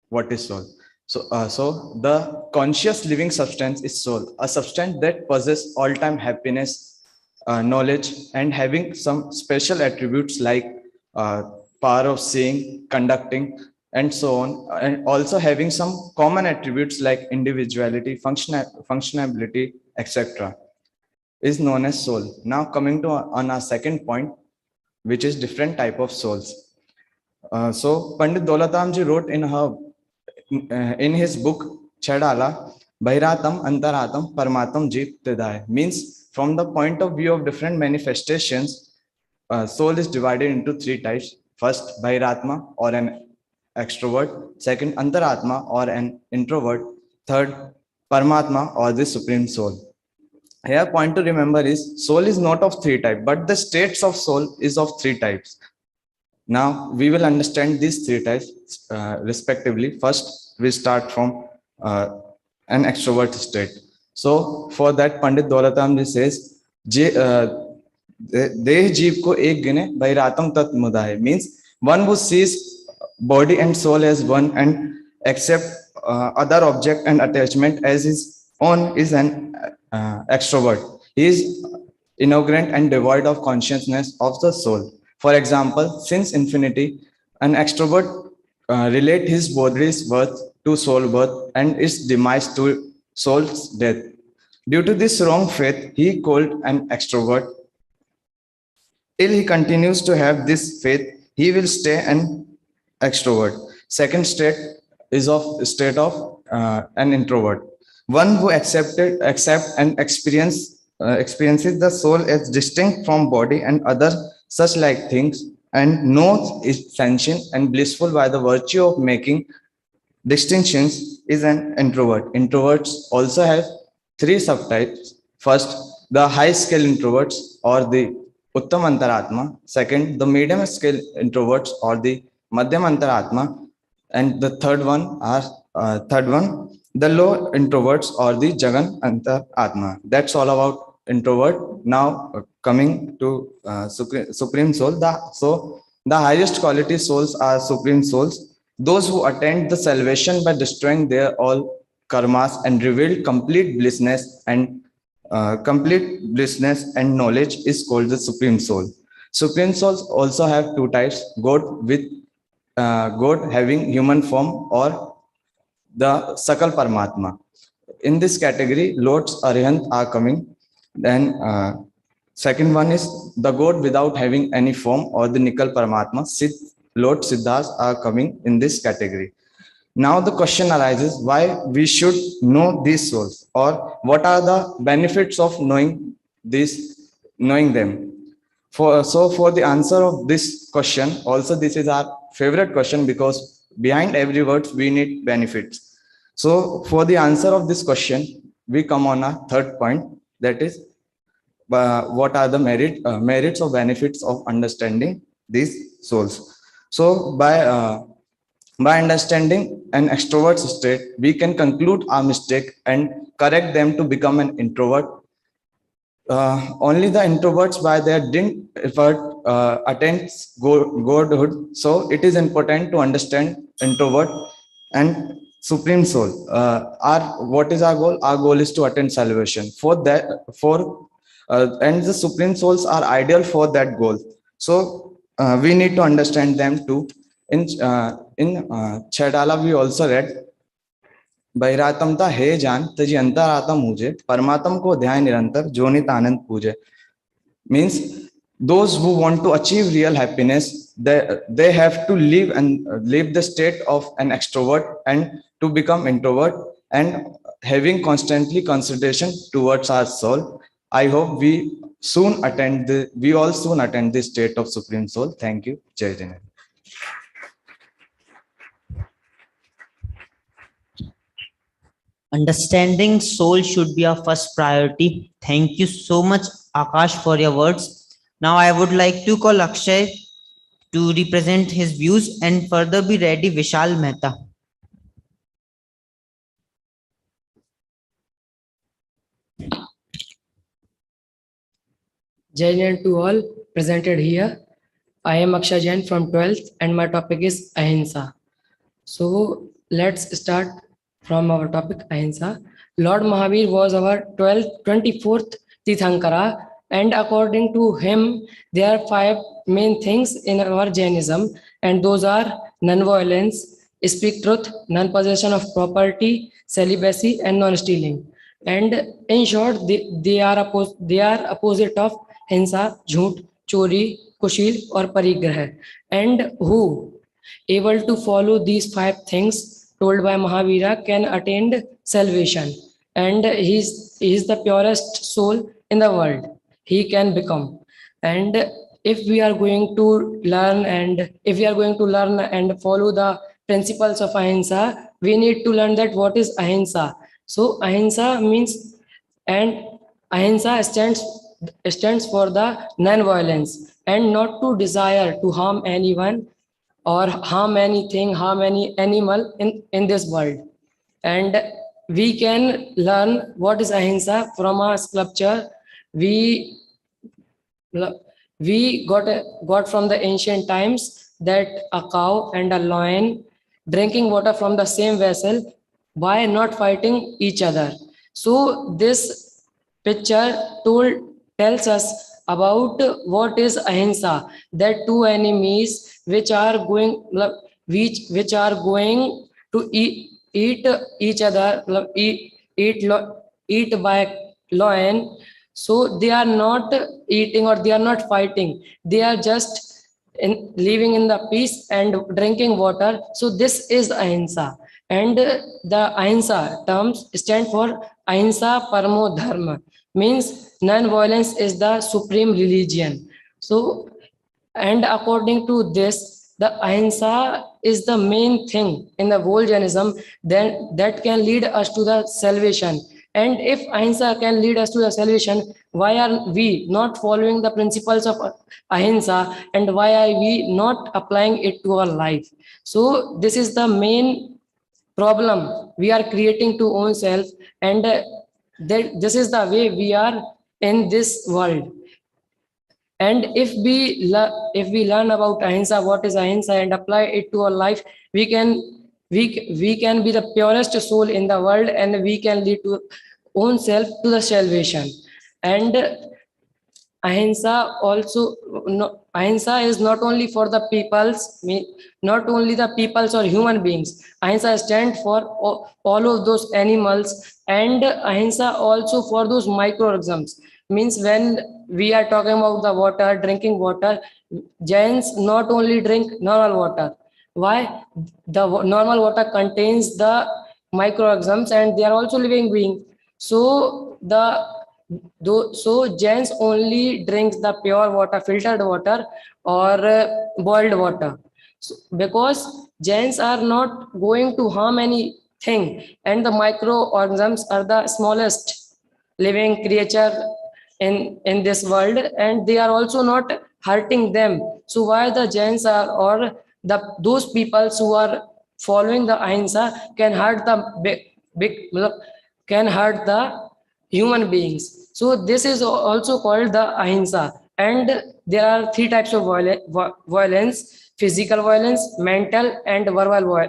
What is soul? So the conscious living substance is soul, a substance that possesses all-time happiness, knowledge, and having some special attributes like power of seeing, conducting, and so on, and also having some common attributes like individuality, functionality, etc. is known as soul. Now coming to on our second point, which is different type of souls. So Pandit Dolatamji wrote in his book Chadala, Bhairatam, Antaratam, Parmatam, Jeet, Vidai, means from the point of view of different manifestations, soul is divided into 3 types. First, Bhairatma or an extrovert. Second, Antaratma or an introvert. Third, Paramatma or the supreme soul. Here point to remember is soul is not of 3 types, but the states of soul is of 3 types. Now we will understand these three types respectively. First, we start from an extrovert state. So for that, Pandit Daulatam ji says, देह जीव को एक गिने बहिरातम तत् मुदाय means one who sees body and soul as one and accept other object and attachment as his own is an extrovert. He is ignorant and devoid of consciousness of the soul. For example, since infinity, an extrovert relate his body's worth to soul worth and its demise to soul's death. Due to this wrong faith, he called an extrovert. Till he continues to have this faith, he will stay an extrovert. Second state is of state of an introvert, one who accept and experiences the soul as distinct from body and other such like things, and knows is sentient and blissful by the virtue of making distinctions, is an introvert. Introverts also have three subtypes. First, the high scale introverts or the Uttam Antaratma. Second, the medium scale introverts or the Madhyam Antaratma. And the third one, the low introverts or the Jagan Antaratma. That's all about introvert. Now coming to supreme soul. The highest quality souls are supreme souls, those who attain the salvation by destroying their all karmas and revealed complete blissness and knowledge is called the supreme soul. Supreme souls also have two types: God having human form or the Sakal Paramatma. In this category, Lords Arihant are coming. Then second one is the God without having any form or the Nikal Paramatma. Lord Siddhas are coming in this category. Now the question arises why we should know these souls, or what are the benefits of knowing them. For the answer of this question, also this is our favorite question because behind every word we need benefits. So for the answer of this question, we come on a third point, that is what are the merits or benefits of understanding these souls. So by understanding an extrovert's state, we can conclude our mistake and correct them to become an introvert. Only the introverts by their dint effort attains godhood. So it is important to understand introvert and supreme soul. What is our goal? Our goal is to attain salvation. And the supreme souls are ideal for that goal. So we need to understand them too. In Chedala, we also read, बहिरातमता हे जान तजी अंतरात्म मुझे परमात्म को ध्यान निरंतर जोनित आनंद पूजे. Means those who want to achieve real happiness, they have to live the state of an extrovert and to become introvert and having constantly consideration towards our soul. I hope we all soon attend the state of supreme soul. Thank you. Jai Hind. Understanding soul should be our first priority. Thank you so much, Akash, for your words. Now I would like to call Akshay to represent his views and further be ready Vishal Mehta. Jai Hind to all presented here. I am Akshay Jain from 12th and my topic is Ahimsa. So let's start from our topic Ahimsa. Lord Mahavir was our 24th Tirthankara, and according to him, there are 5 main things in our Jainism, and those are non-violence, speak truth, non-possession of property, celibacy, and non-stealing. And in short, they are opposite of hinsa, jhoot, chori, kushil, or parigrah. And who able to follow these 5 things told by Mahavira can attain salvation, and he is the purest soul in the world. He can become. And if we are going to learn and follow the principles of ahimsa, we need to learn that what is ahimsa. So ahimsa means, and ahimsa stands for the non-violence. and not to desire to harm anyone or harm anything, harm any animal in this world. And we can learn what is ahimsa from a sculpture we got from the ancient times, that a cow and a lion drinking water from the same vessel by not fighting each other. So this picture tells us about what is ahimsa, that two enemies which are going to eat each other, eat by lion. So they are not eating or they are not fighting, they are just living in the peace and drinking water. So this is ahimsa, and the ahimsa terms stand for ahimsa paramo dharma, means non-violence is the supreme religion. So, and according to this, the ahimsa is the main thing in the whole Jainism then that can lead us to the salvation. And if ahimsa can lead us to the salvation, why are we not following the principles of ahimsa, and why are we not applying it to our life? So this is the main problem we are creating to ourselves, and this is the way we are in this world. And if we learn about ahimsa, what is ahimsa, and apply it to our life, we can be the purest soul in the world, and we can lead to own self to the salvation. And ahimsa also, ahimsa is not only for the peoples, not only the peoples or human beings. Ahimsa stand for all of those animals, and ahimsa also for those microorganisms. Means when we are talking about the water, drinking water, Jains not only drink normal water. Why? The normal water contains the microorganisms, and they are also living beings. So so Jains only drinks the pure water, filtered water, or boiled water. So, because Jains are not going to harm anything, and the microorganisms are the smallest living creature in this world, and they are also not hurting them. So why the Jains are, or those people who are following the ahimsa can hurt the can hurt the human beings? So this is also called the ahimsa. And there are three types of violence: physical violence, mental, and verbal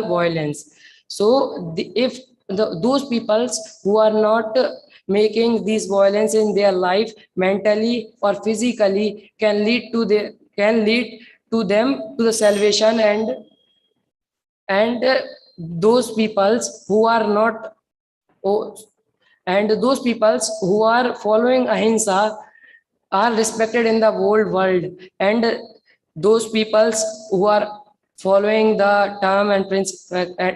violence. So if those peoples who are not making these violence in their life, mentally or physically, can lead to them to the salvation. And those peoples who are not and those peoples who are following ahimsa are respected in the whole world. And those peoples who are following the term and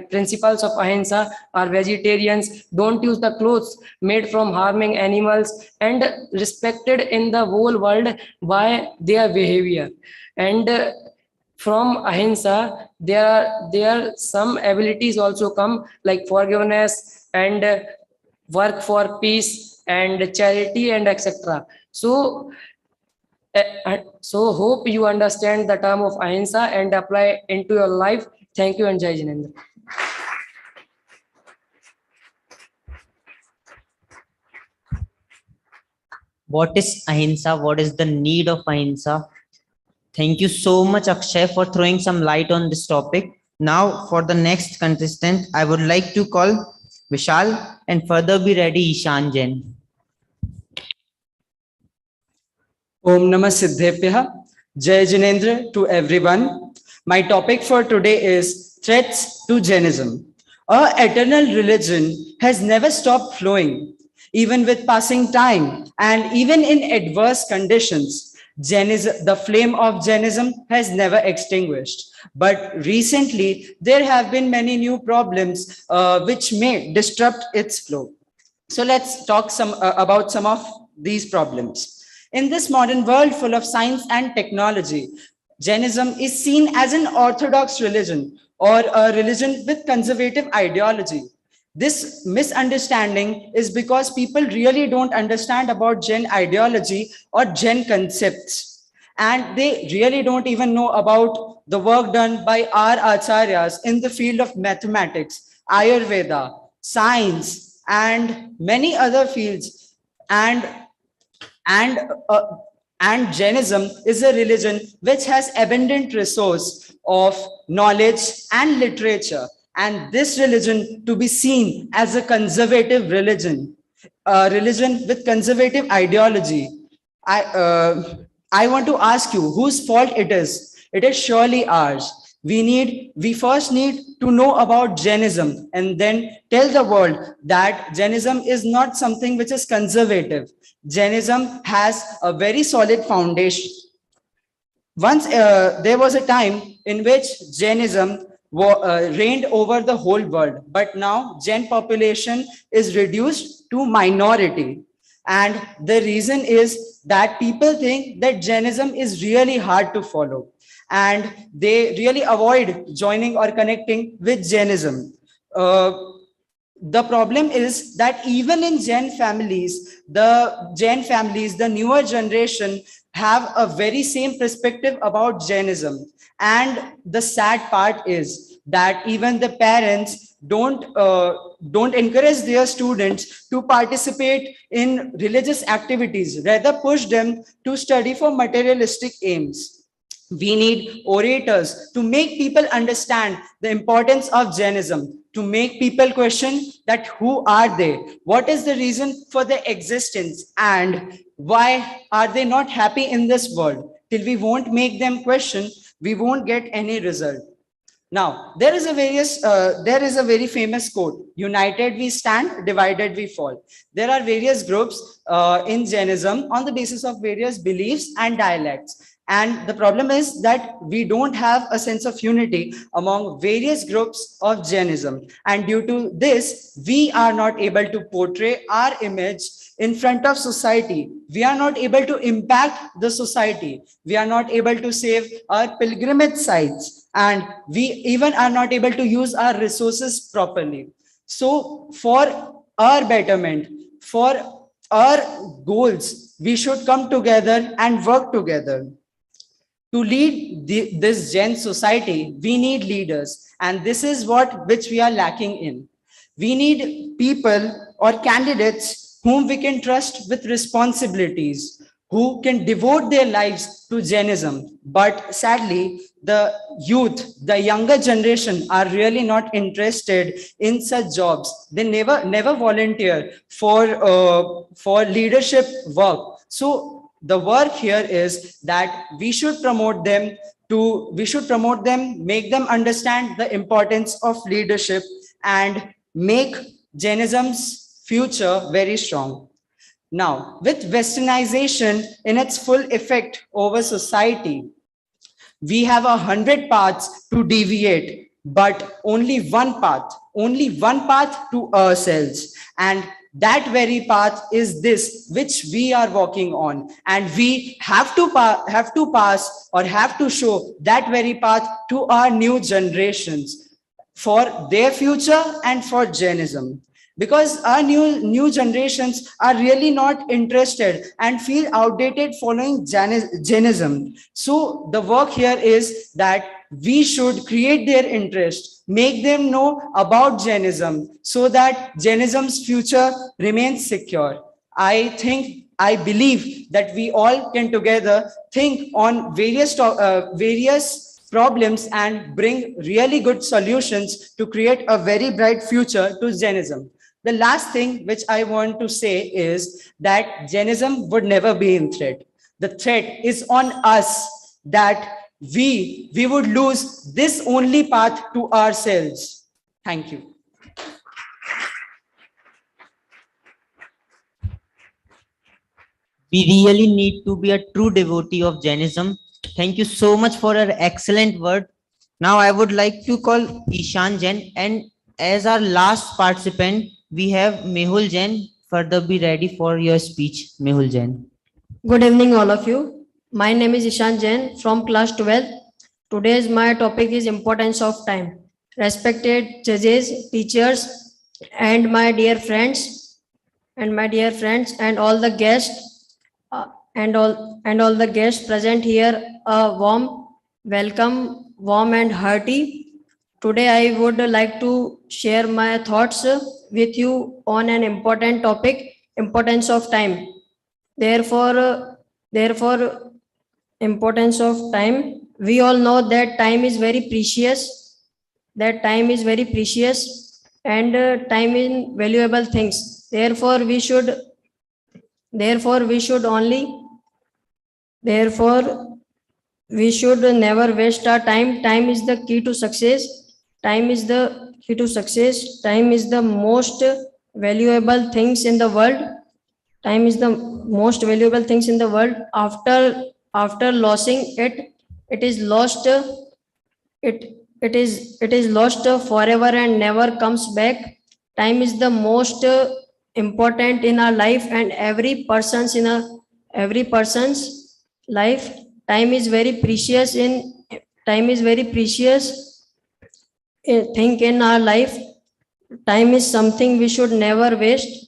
principles of ahimsa are vegetarians, don't use the clothes made from harming animals, and respected in the whole world by their behavior. And from ahimsa there are some abilities also come, like forgiveness, and work for peace, and charity, and etc. So hope you understand the term of ahimsa and apply into your life. Thank you, and Jai Jinendra. What is ahimsa? What is the need of ahimsa? Thank you so much, Akshay, for throwing some light on this topic. Now, for the next contestant, I would like to call Vishal, and further be ready Ishan Jain. Om Namah Siddhepyah. Jai Jinendra to everyone. My topic for today is threats to Jainism. Our eternal religion has never stopped flowing, even with passing time and even in adverse conditions. Jainism, the flame of Jainism has never extinguished. But recently, there have been many new problems which may disrupt its flow. So let's talk about some of these problems. In this modern world full of science and technology, Jainism is seen as an orthodox religion or a religion with conservative ideology. This misunderstanding is because people really don't understand about Jain ideology or Jain concepts. and they really don't even know about the work done by our acharyas in the field of mathematics, Ayurveda, science, and many other fields. And and uh, and Jainism is a religion which has abundant resource of knowledge and literature, and this religion to be seen as a conservative religion, a religion with conservative ideology. I want to ask you whose fault it is. It is surely ours. We first need to know about Jainism and then tell the world that Jainism is not something which is conservative. Jainism has a very solid foundation. Once there was a time in which Jainism reigned over the whole world, but now Jain population is reduced to minority. And the reason is that people think that Jainism is really hard to follow, and they really avoid joining or connecting with Jainism. The problem is that even in Jain families, the newer generation have a very same perspective about Jainism. And the sad part is that even the parents don't encourage their students to participate in religious activities, rather push them to study for materialistic aims. We need orators to make people understand the importance of Jainism, to make people question that who are they, what is the reason for their existence, and why are they not happy in this world. Till we won't make them question, we won't get any result. Now, there is a very famous quote: united we stand, divided we fall. There are various groups in Jainism on the basis of various beliefs and dialects. And the problem is that we don't have a sense of unity among various groups of Jainism. And due to this, we are not able to portray our image in front of society. We are not able to impact the society. We are not able to save our pilgrimage sites. And we even are not able to use our resources properly. So for our betterment, for our goals, we should come together and work together. To lead this Jain society, we need leaders, and this is which we are lacking in. We need people or candidates whom we can trust with responsibilities, who can devote their lives to Jainism. But sadly, the youth, the younger generation are really not interested in such jobs. They never volunteer for leadership work. So the work here is that we should promote them, make them understand the importance of leadership, and make Jainism's future very strong. Now, with westernization in its full effect over society, we have 100 paths to deviate, but only one path to ourselves. And that very path is this which we are walking on, and we have to pass or have to show that very path to our new generations for their future and for Jainism. Because our new generations are really not interested and feel outdated following Jainism. So the work here is that we should create their interest, make them know about Jainism, so that Jainism's future remains secure. I believe that we all can together think on various problems and bring really good solutions to create a very bright future to Jainism. The last thing which I want to say is that Jainism would never be in threat. The threat is on us, that we would lose this only path to ourselves. Thank you. We really need to be a true devotee of Jainism. Thank you so much for your excellent word. Now I would like to call Ishan Jain, and as our last participant, we have Mehul Jain. Further, be ready for your speech, Mehul Jain. Good evening, all of you. My name is Ishan Jain from class 12. Today's my topic is importance of time. Respected judges, teachers, and my dear friends, and all the guests, and all the guests present here a warm welcome, warm and hearty. Today I would like to share my thoughts with you on an important topic, importance of time. Therefore, importance of time. We all know that time is very precious. That time is very precious, and time is valuable things. Therefore, we should only. Therefore, we should never waste our time. Time is the key to success. Time is the key to success. Time is the most valuable things in the world. Time is the most valuable things in the world. After losing it, it is lost. It is lost forever and never comes back. Time is the most important in our life and every person's life. Time is very precious thing in our life. Time is something we should never waste.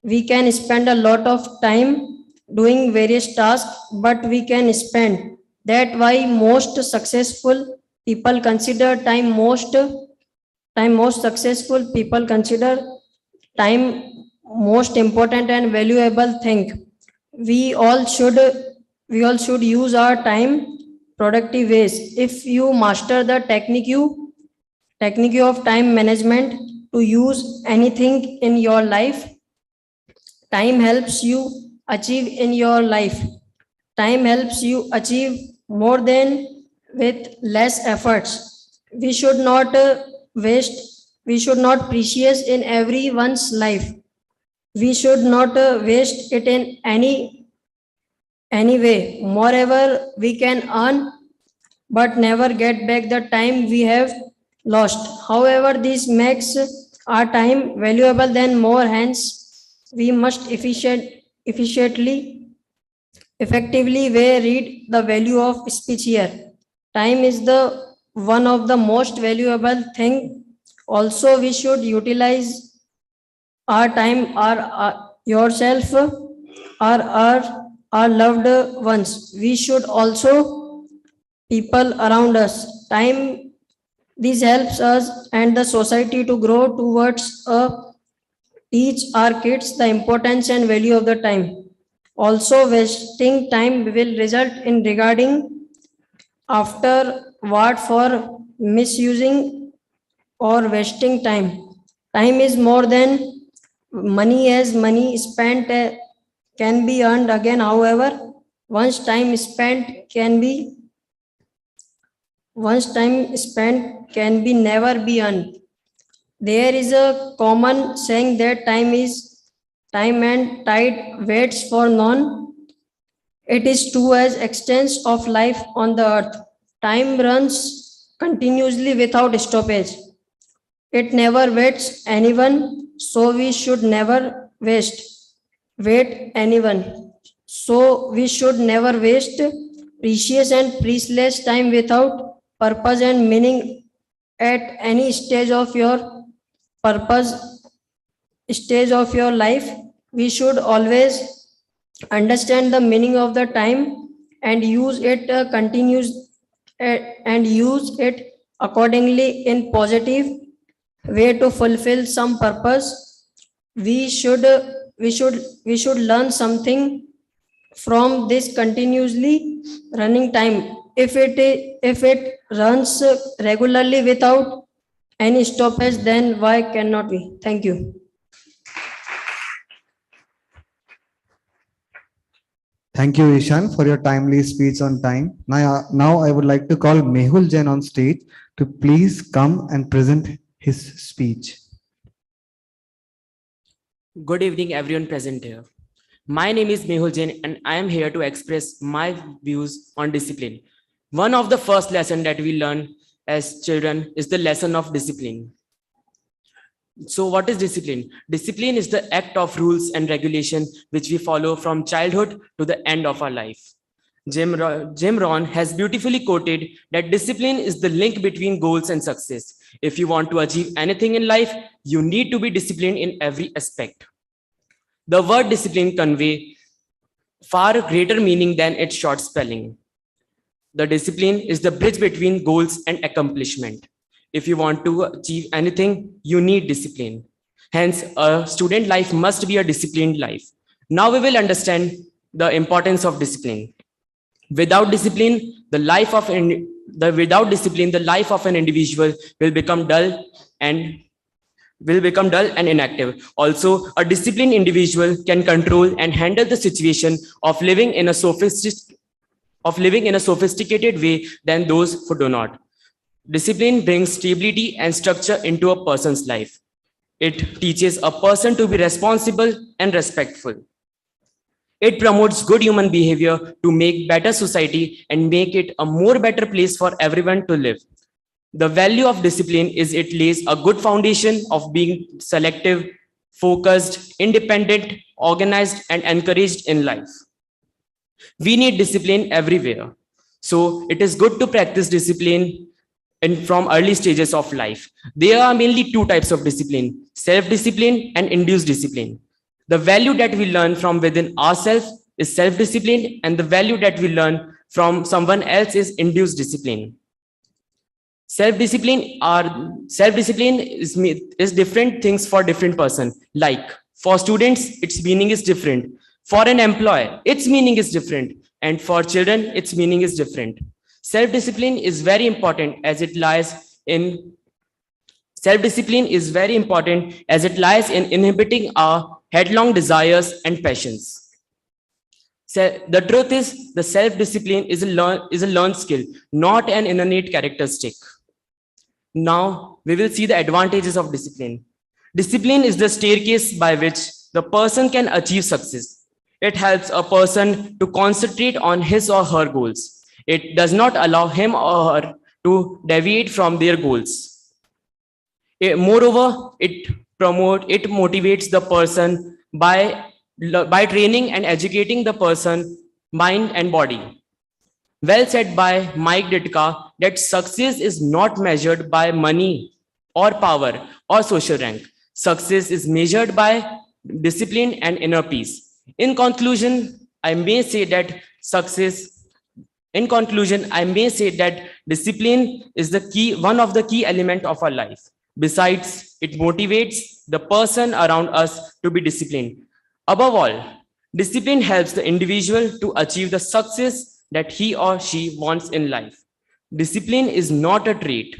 We can spend a lot of time doing various tasks, but we can spend that. Why most successful people consider time most successful people consider time most important and valuable thing. We all should use our time productive ways. If you master the technique of time management to use anything in your life, time helps you achieve in your life. Time helps you achieve more than with less efforts. We should not precious in everyone's life. We should not waste it in any way. Moreover, we can earn but never get back the time we have lost. However, this makes our time valuable than more. Hence, we must effectively read the value of speech here. Time is the one of the most valuable thing. Also, we should utilize our time, yourself, our loved ones. We should also people around us. Time, this helps us and the society to grow towards teach our kids the importance and value of the time. Also, wasting time will result in regarding afterward for misusing or wasting time. Time is more than money, as money spent can be earned again. However, once time spent can be never be earned. There is a common saying that time and tide waits for none. It is true as extents of life on the earth. Time runs continuously without stoppage. It never waits anyone, so we should never wait anyone. So we should never waste precious and priceless time without purpose and meaning at any stage of your life. We should always understand the meaning of the time and use it accordingly in positive way to fulfill some purpose. We should learn something from this continuously running time. If it runs regularly without any stoppage, then why cannot we? Thank you. Thank you, Ishan, for your timely speech on time. Now I would like to call Mehul Jain on stage to please come and present his speech. Good evening, everyone present here. My name is Mehul Jain, and I am here to express my views on discipline. One of the first lessons that we learn as children is the lesson of discipline. So what is discipline? Discipline is the act of rules and regulation which we follow from childhood to the end of our life. Jim Rohn has beautifully quoted that discipline is the link between goals and success. If you want to achieve anything in life, you need to be disciplined in every aspect. The word discipline conveys far greater meaning than its short spelling. The discipline is the bridge between goals and accomplishment. If you want to achieve anything, you need discipline. Hence, a student life must be a disciplined life. Now we will understand the importance of discipline. Without discipline, the life of the life of an individual will become dull and inactive. Also, a disciplined individual can control and handle the situation of living in a sophisticated way than those who do not. Discipline brings stability and structure into a person's life. It teaches a person to be responsible and respectful. It promotes good human behavior to make better society and make it a more better place for everyone to live. The value of discipline is it lays a good foundation of being selective, focused, independent, organized, and encouraged in life. We need discipline everywhere. So it is good to practice discipline from early stages of life. There are mainly two types of discipline: self-discipline and induced discipline. The value that we learn from within ourselves is self-discipline, and the value that we learn from someone else is induced discipline. Self-discipline is different things for different person. Like for students, its meaning is different. For an employee, its meaning is different. And for children, its meaning is different. Self-discipline is very important as it lies in inhibiting our headlong desires and passions. So the truth is, the self-discipline is a learned skill, not an innate characteristic. Now we will see the advantages of discipline. Discipline is the staircase by which the person can achieve success. It helps a person to concentrate on his or her goals. It does not allow him or her to deviate from their goals. Moreover, it motivates the person by training and educating the person mind and body. Well said by Mike Ditka that success is not measured by money or power or social rank. Success is measured by discipline and inner peace. In conclusion, I may say that discipline is one of the key elements of our life. Besides, it motivates the person around us to be disciplined. Above all, discipline helps the individual to achieve the success that he or she wants in life. Discipline is not a trait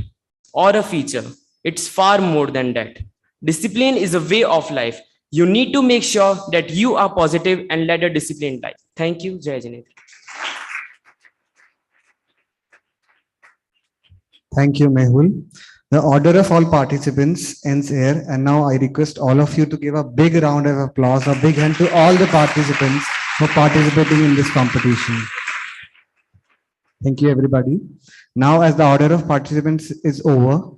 or a feature. It's far more than that. Discipline is a way of life. You need to make sure that you are positive and lead a disciplined life. Thank you. Jai Janendra. Thank you, Mehul. The order of all participants ends here. And now I request all of you to give a big round of applause, a big hand to all the participants for participating in this competition. Thank you, everybody. Now, as the order of participants is over,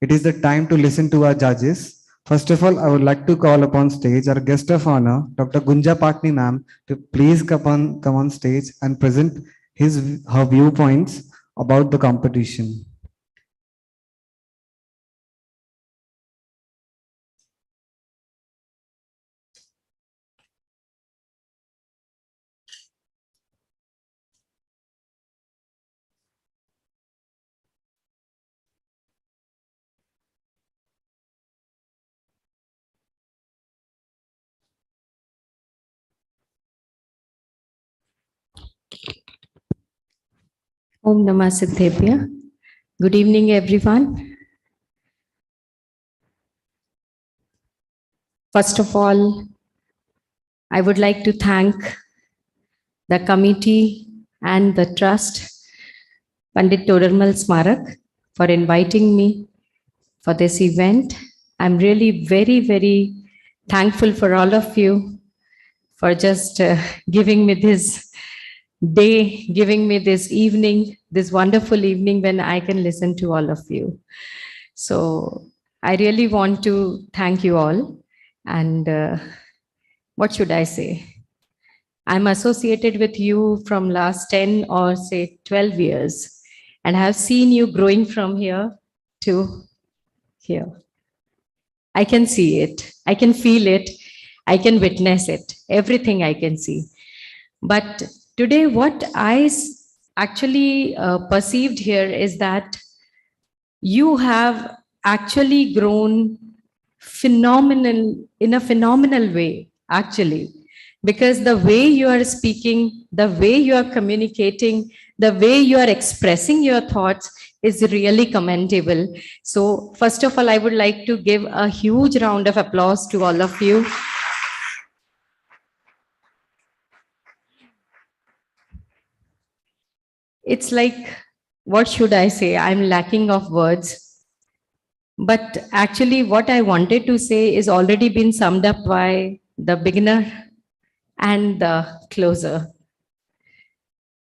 it is the time to listen to our judges. First of all, I would like to call upon stage our guest of honor, Dr. Gunja Patni ma'am, to please come on stage and present her viewpoints about the competition. Om Namah Siddhebhya. Good evening, everyone. First of all, I would like to thank the committee and the trust, Pandit Todarmal Smarak, for inviting me for this event. I'm really very, very thankful for all of you for just giving me this day, giving me this evening, this wonderful evening when I can listen to all of you. So I really want to thank you all. And what should I say? I'm associated with you from last 10 or say 12 years, and have seen you growing from here to here. I can see it, I can feel it, I can witness it, everything I can see. But today, what I actually perceived here is that you have actually grown in a phenomenal way, actually, because the way you are speaking, the way you are communicating, the way you are expressing your thoughts is really commendable. So first of all, I would like to give a huge round of applause to all of you. It's like, what should I say? I'm lacking of words. But actually, what I wanted to say is already been summed up by the beginner and the closer.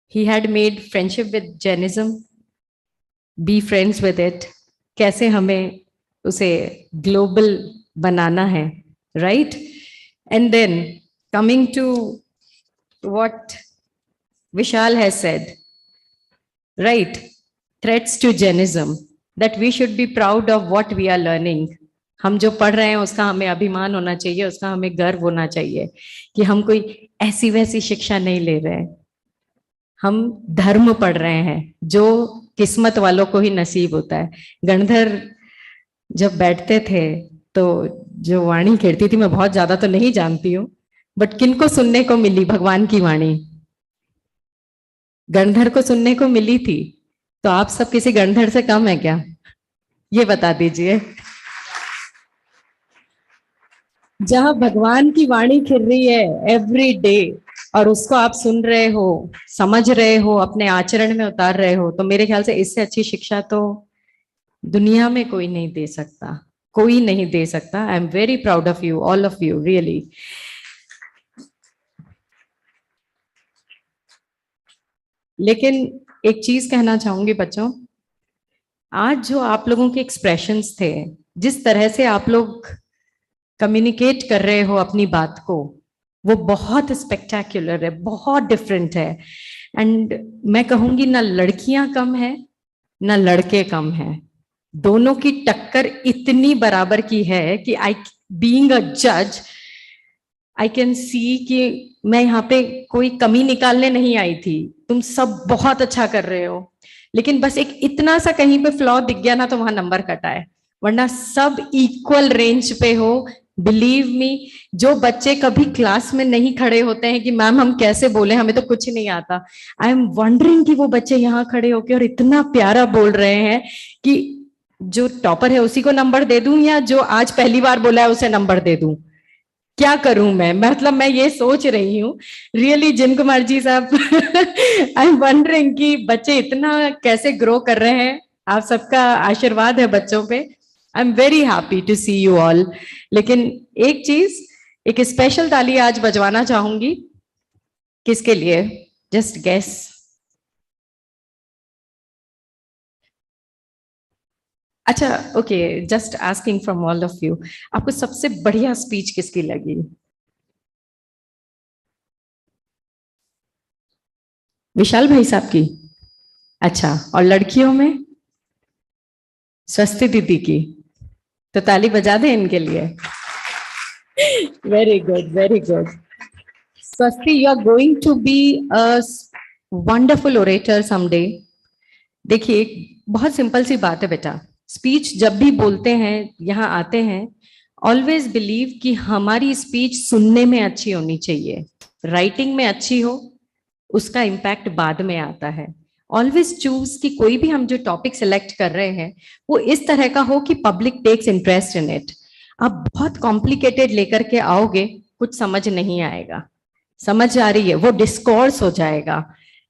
He had made friendship with Jainism, be friends with it, कैसे हमें उसे global बनाना है, right? And then coming to what Vishal has said, right? Threats to Jainism, that we should be proud of what we are learning. हम जो पढ़ रहे हैं उसका हमें अभिमान होना चाहिए, उसका हमें गर्व होना चाहिए कि हम कोई ऐसी वैसी शिक्षा नहीं ले रहे हैं, हम धर्म पढ़ रहे हैं जो किस्मत वालों को ही नसीब होता है। गणधर जब बैठते थे तो जो वाणी कहती थी, मैं बहुत ज्यादा तो नहीं जानती हूँ, बट किनको सुनने को मिली भगवान की वाणी? गणधर को सुनने को मिली थी। तो आप सब किसी गणधर से कम है क्या? ये बता दीजिए। जहां भगवान की वाणी खिल रही है एवरी डे और उसको आप सुन रहे हो, समझ रहे हो, अपने आचरण में उतार रहे हो, तो मेरे ख्याल से इससे अच्छी शिक्षा तो दुनिया में कोई नहीं दे सकता, कोई नहीं दे सकता। आई am very proud of you, all of you, really. लेकिन एक चीज कहना चाहूंगी बच्चों, आज जो आप लोगों के एक्सप्रेशंस थे, जिस तरह से आप लोग कम्युनिकेट कर रहे हो अपनी बात को, वो बहुत स्पेक्टेक्युलर है, बहुत डिफरेंट है। एंड मैं कहूंगी ना लड़कियां कम है ना लड़के कम है, दोनों की टक्कर इतनी बराबर की है कि आई बीइंग अ जज आई कैन सी कि मैं यहाँ पे कोई कमी निकालने नहीं आई थी। तुम सब बहुत अच्छा कर रहे हो, लेकिन बस एक इतना सा कहीं पे फ्लॉ दिख गया ना तो वहां नंबर कटा है, वरना सब इक्वल रेंज पे हो। बिलीव मी, जो बच्चे कभी क्लास में नहीं खड़े होते हैं कि मैम हम कैसे बोले, हमें तो कुछ नहीं आता, आई एम वंडरिंग कि वो बच्चे यहाँ खड़े होके और इतना प्यारा बोल रहे हैं कि जो टॉपर है उसी को नंबर दे दूं या जो आज पहली बार बोला है उसे नंबर दे दूं, क्या करूं मैं? मतलब मैं ये सोच रही हूँ रियली। जिन कुमार जी साहब, आई एम वंडरिंग कि बच्चे इतना कैसे ग्रो कर रहे हैं, आप सबका आशीर्वाद है बच्चों पे। I am very happy to see you all. लेकिन एक चीज, एक स्पेशल ताली आज बजवाना चाहूंगी। किसके लिए? Just guess. अच्छा, okay, just asking from all of you, आपको सबसे बढ़िया स्पीच किसकी लगी? विशाल भाई साहब की? अच्छा, और लड़कियों में? स्वस्ति दीदी की? तो ताली बजा दें इनके लिए। Very good, very good. Swasti, you are going to be a wonderful orator someday. देखिए, बहुत सिंपल सी बात है बेटा, स्पीच जब भी बोलते हैं, यहाँ आते हैं, ऑलवेज बिलीव कि हमारी स्पीच सुनने में अच्छी होनी चाहिए, राइटिंग में अच्छी हो, उसका इम्पैक्ट बाद में आता है। ऑलवेज चूज कि कोई भी हम जो टॉपिक सिलेक्ट कर रहे हैं वो इस तरह का हो कि public takes interest in it. आप बहुत कॉम्प्लिकेटेड लेकर के आओगे, कुछ समझ नहीं आएगा। समझ आ रही है? वो डिस्कोर्स हो जाएगा,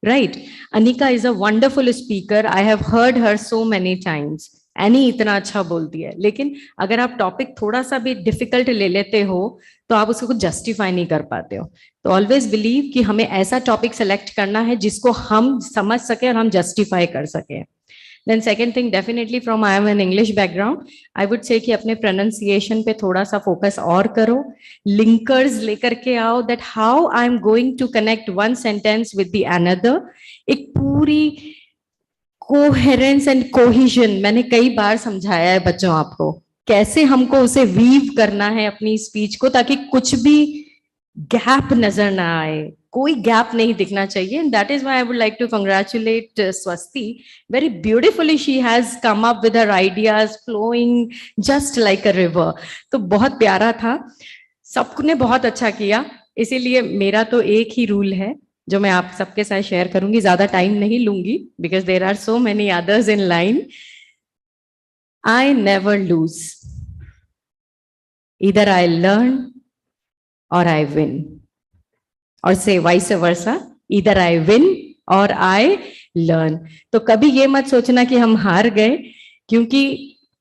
right? Anika is a wonderful speaker, I have heard her so many times. Any इतना अच्छा बोलती है, लेकिन अगर आप टॉपिक थोड़ा सा भी डिफिकल्ट ले लेते हो तो आप उसको जस्टिफाई नहीं कर पाते हो। तो ऑलवेज बिलीव कि हमें ऐसा टॉपिक सेलेक्ट करना है जिसको हम समझ सके और हम जस्टिफाई कर सके। Then second thing, definitely from I am an English background, I would say कि अपने प्रोनाउंसिएशन पे थोड़ा सा फोकस और करो, लिंकर्स लेकर के आओ, that how I am going to connect one sentence with the another. एक पूरी कोहेरेंस एंड कोहिजन, मैंने कई बार समझाया है बच्चों आपको कैसे हमको उसे वीव करना है अपनी स्पीच को, ताकि कुछ भी गैप नजर ना आए, कोई गैप नहीं दिखना चाहिए. That is why I would like to congratulate Swasti. Very beautifully she has come up with her ideas flowing just like a river. तो बहुत प्यारा था, सबने बहुत अच्छा किया. इसीलिए मेरा तो एक ही रूल है जो मैं आप सबके साथ शेयर करूंगी, ज्यादा टाइम नहीं लूंगी because there are so many others in line. I never lose, either I learn or I win, और से vice versa, either I win or I learn. तो कभी ये मत सोचना कि हम हार गए, क्योंकि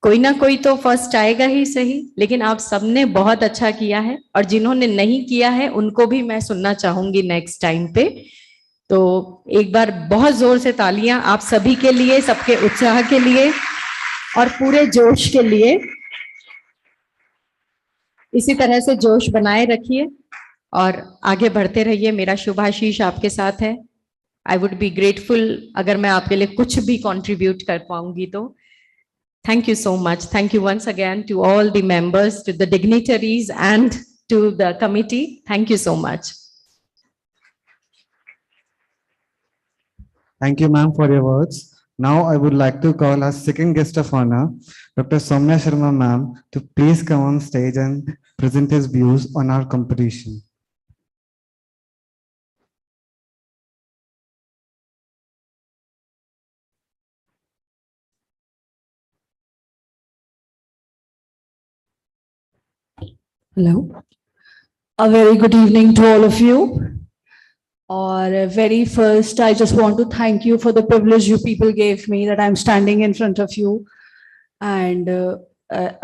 कोई ना कोई तो फर्स्ट आएगा ही सही. लेकिन आप सबने बहुत अच्छा किया है, और जिन्होंने नहीं किया है उनको भी मैं सुनना चाहूंगी नेक्स्ट टाइम पे. तो एक बार बहुत जोर से तालियां आप सभी के लिए, सबके उत्साह के लिए और पूरे जोश के लिए. इसी तरह से जोश बनाए रखिए और आगे बढ़ते रहिए. मेरा शुभाशीष आपके साथ है. आई वुड बी ग्रेटफुल अगर मैं आपके लिए कुछ भी कंट्रीब्यूट कर पाऊंगी तो. Thank you so much. Thank you once again to all the members, to the dignitaries and to the committee. Thank you so much. Thank you, ma'am, for your words. Now I would like to call our second guest of honor, Dr. Soumya Sharma, ma'am, to please come on stage and present his views on our competition. Hello. A very good evening to all of you. Or very first, I just want to thank you for the privilege you people gave me that I'm standing in front of you. And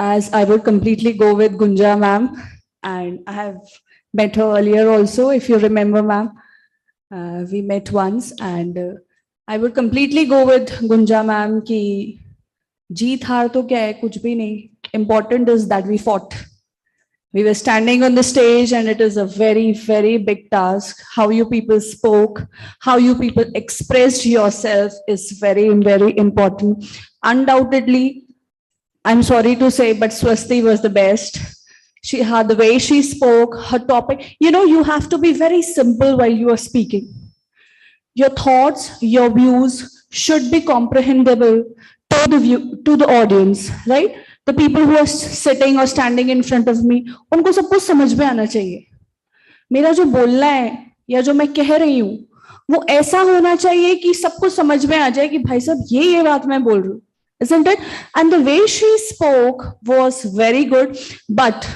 as I would completely go with Gunja ma'am, and I have met her earlier also, if you remember ma'am, we met once, and I would completely go with Gunja ma'am ki jeet haar to kya hai, kuch bhi nahi. Important is that we fought. We were standing on the stage, and it is a very, very big task. How you people spoke, how you people expressed yourself is very, very important. Undoubtedly, I'm sorry to say, but Swasti was the best. She had the way she spoke, her topic. You know, you have to be very simple while you are speaking. Your thoughts, your views should be comprehensible to the audience, right? The people who are sitting or standing in front of me, उनको सब कुछ समझ में आना चाहिए. मेरा जो बोलना है या जो मैं कह रही हूँ वो ऐसा होना चाहिए कि सबको समझ में आ जाए कि भाई साहब ये बात मैं बोल रही हूँ. Isn't it? And the way she spoke was very good, but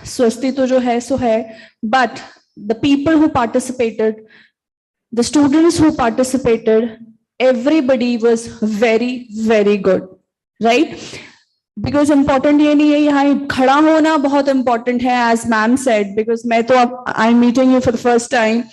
Swasti to jo hai so hai, but the people who participated, the students who participated, everybody was very, very good, right? Because important ये नहीं है यहाँ खड़ा होना बहुत important है, as ma'am said, because मैं तो अब I'm meeting you for the first time,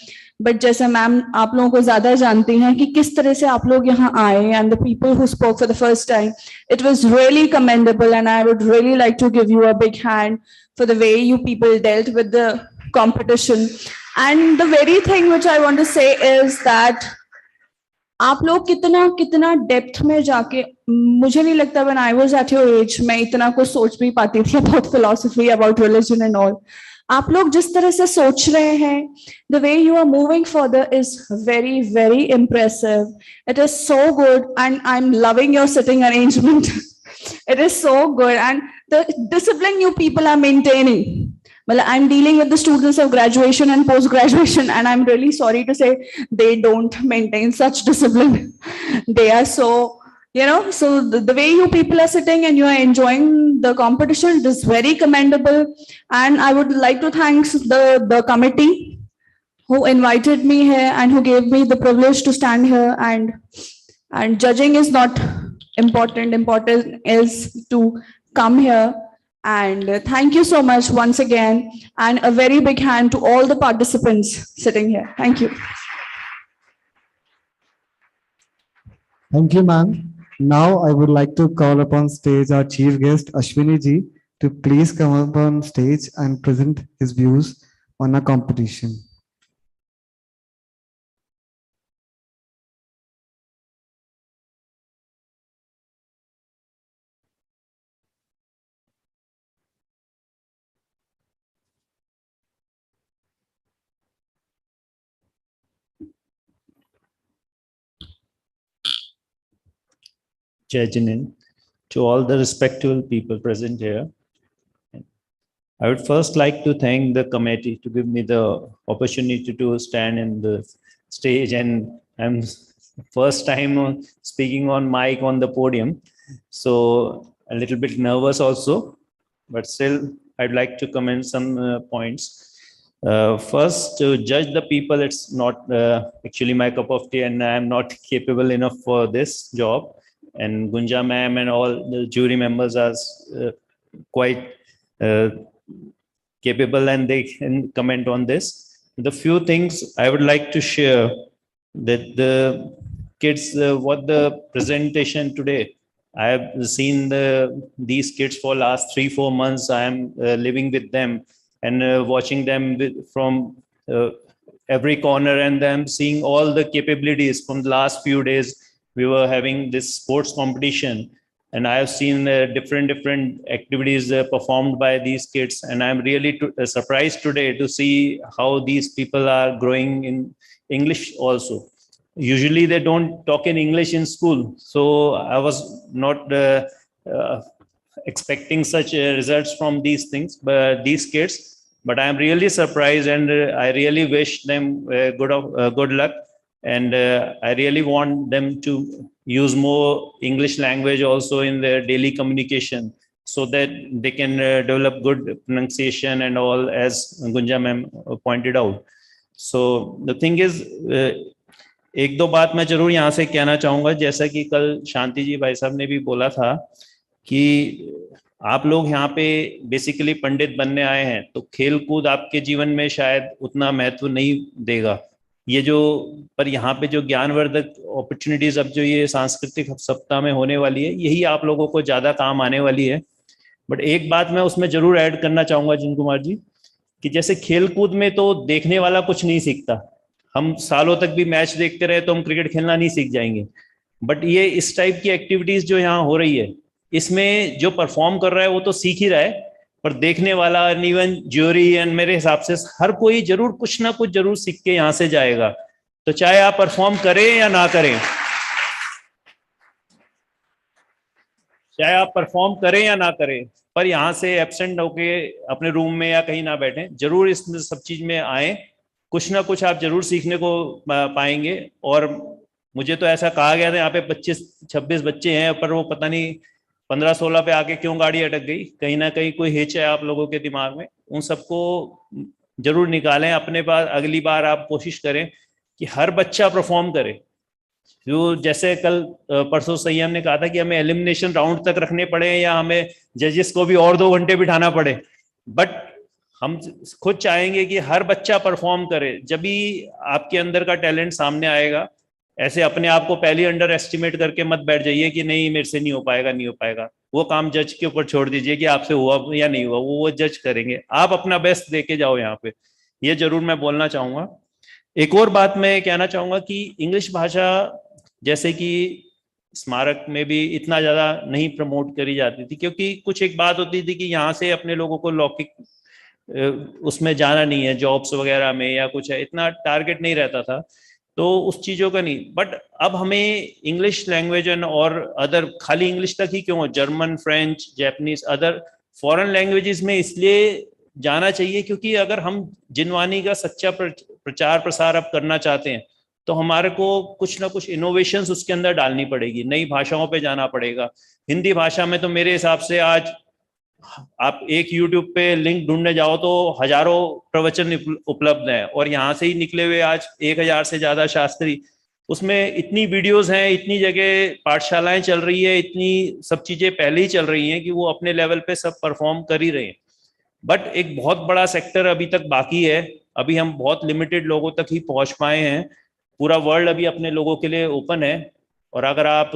but जैसा मैम आप लोगों को ज्यादा जानती हैं कि किस तरह से आप लोग यहाँ आए, and the people who spoke for the first time, it was really commendable, and I would really like to give you a big hand for the way you people dealt with the competition. And the very thing which I want to say is that आप लोग कितना depth में जाके, मुझे नहीं लगता when I was at your age मैं इतना कुछ सोच भी पाती थी about philosophy, about religion and all. आप लोग जिस तरह से सोच रहे हैं, the way you are moving further is very, very impressive. It is so good, and I'm loving your sitting arrangement. It is so good, and the discipline you people are maintaining. Well, I'm dealing with the students of graduation and post-graduation, and I'm really sorry to say they don't maintain such discipline. They are so, so the way you people are sitting and you are enjoying the competition, it is very commendable. And I would like to thank the committee who invited me here and who gave me the privilege to stand here. And judging is not important. Important is to come here. And thank you so much once again, and a very big hand to all the participants sitting here. Thank you. Thank you, ma'am. Now I would like to call upon stage our chief guest, Ashwini ji, to please come up on stage and present his views on our competition. Jai Jinesh, to all the respectable people present here. I would first like to thank the committee to give me the opportunity to stand in the stage, and I'm first time speaking on mic on the podium, so a little bit nervous also, but still I'd like to comment some points. First, to judge the people, it's not actually my cup of tea, and I'm not capable enough for this job. And Gunja ma'am and all the jury members are quite capable, and they can comment on this. The few things I would like to share, that the kids, what the presentation today, I have seen these kids for last 3-4 months. I am living with them and watching them from every corner, and them seeing all the capabilities. From the last few days, we were having this sports competition, and I have seen different activities performed by these kids, and I'm really surprised today to see how these people are growing in English also. Usually they don't talk in English in school, so I was not expecting such results from these things, but these kids. But I'm really surprised, and I really wish them good luck. And I really want them to use more English language also in their daily communication, so that they can develop good pronunciation and all, as Gunja ma'am pointed out. So the thing is, एक दो बात मैं जरूर यहाँ से कहना चाहूँगा, जैसा कि कल शांति जी भाई साहब ने भी बोला था कि आप लोग यहाँ पे बेसिकली पंडित बनने आए हैं, तो खेल कूद आपके जीवन में शायद उतना महत्व नहीं देगा। ये जो पर यहाँ पे जो ज्ञानवर्धक अपॉर्चुनिटीज अब जो ये सांस्कृतिक सप्ताह में होने वाली है, यही आप लोगों को ज्यादा काम आने वाली है। बट एक बात मैं उसमें जरूर ऐड करना चाहूंगा जिन कुमार जी, कि जैसे खेल कूद में तो देखने वाला कुछ नहीं सीखता। हम सालों तक भी मैच देखते रहे तो हम क्रिकेट खेलना नहीं सीख जाएंगे। बट ये इस टाइप की एक्टिविटीज जो यहाँ हो रही है, इसमें जो परफॉर्म कर रहा है वो तो सीख ही रहा है, पर देखने वाला, इवन ज्यूरी एंड मेरे हिसाब से हर कोई जरूर कुछ ना कुछ जरूर सीख के यहाँ से जाएगा। तो चाहे आप परफॉर्म करें या ना करें, चाहे आप परफॉर्म करें या ना करें, पर यहाँ से एब्सेंट होके अपने रूम में या कहीं ना बैठें, जरूर इस सब चीज में आए, कुछ ना कुछ आप जरूर सीखने को पाएंगे। और मुझे तो ऐसा कहा गया था यहाँ पे 25-26 बच्चे हैं, पर वो पता नहीं 15-16 पे आके क्यों गाड़ी अटक गई, कहीं ना कहीं कोई हिच है आप लोगों के दिमाग में। उन सबको जरूर निकालें अपने पास। अगली बार आप कोशिश करें कि हर बच्चा परफॉर्म करे। जो जैसे कल परसों संयम ने कहा था कि हमें एलिमिनेशन राउंड तक रखने पड़े या हमें जजेस को भी और 2 घंटे बिठाना पड़े, बट हम खुद चाहेंगे कि हर बच्चा परफॉर्म करे, जब भी आपके अंदर का टैलेंट सामने आएगा। ऐसे अपने आप को पहले अंडर एस्टिमेट करके मत बैठ जाइए कि नहीं मेरे से नहीं हो पाएगा, नहीं हो पाएगा। वो काम जज के ऊपर छोड़ दीजिए कि आपसे हुआ या नहीं हुआ, वो जज करेंगे। आप अपना बेस्ट देके जाओ यहाँ पे, ये जरूर मैं बोलना चाहूंगा। एक और बात मैं कहना चाहूंगा कि इंग्लिश भाषा जैसे कि स्मारक में भी इतना ज्यादा नहीं प्रमोट करी जाती थी, क्योंकि कुछ एक बात होती थी कि यहाँ से अपने लोगों को लौकिक उसमें जाना नहीं है, जॉब्स वगैरह में या कुछ है, इतना टारगेट नहीं रहता था, तो उस चीजों का नहीं। बट अब हमें इंग्लिश लैंग्वेज एंड और अदर, खाली इंग्लिश तक ही क्यों, German, French, Japanese, other foreign languages में इसलिए जाना चाहिए क्योंकि अगर हम जिनवानी का सच्चा प्रचार प्रसार अब करना चाहते हैं तो हमारे को कुछ ना कुछ इनोवेशंस उसके अंदर डालनी पड़ेगी, नई भाषाओं पे जाना पड़ेगा। हिंदी भाषा में तो मेरे हिसाब से आज आप एक YouTube पे लिंक ढूंढने जाओ तो हजारों प्रवचन उपलब्ध हैं, और यहाँ से ही निकले हुए आज 1000 से ज्यादा शास्त्री, उसमें इतनी वीडियोस हैं, इतनी जगह पाठशालाएं चल रही है, इतनी सब चीजें पहले ही चल रही हैं कि वो अपने लेवल पे सब परफॉर्म कर ही रहे हैं। बट एक बहुत बड़ा सेक्टर अभी तक बाकी है, अभी हम बहुत लिमिटेड लोगों तक ही पहुंच पाए हैं। पूरा वर्ल्ड अभी अपने लोगों के लिए ओपन है। और अगर आप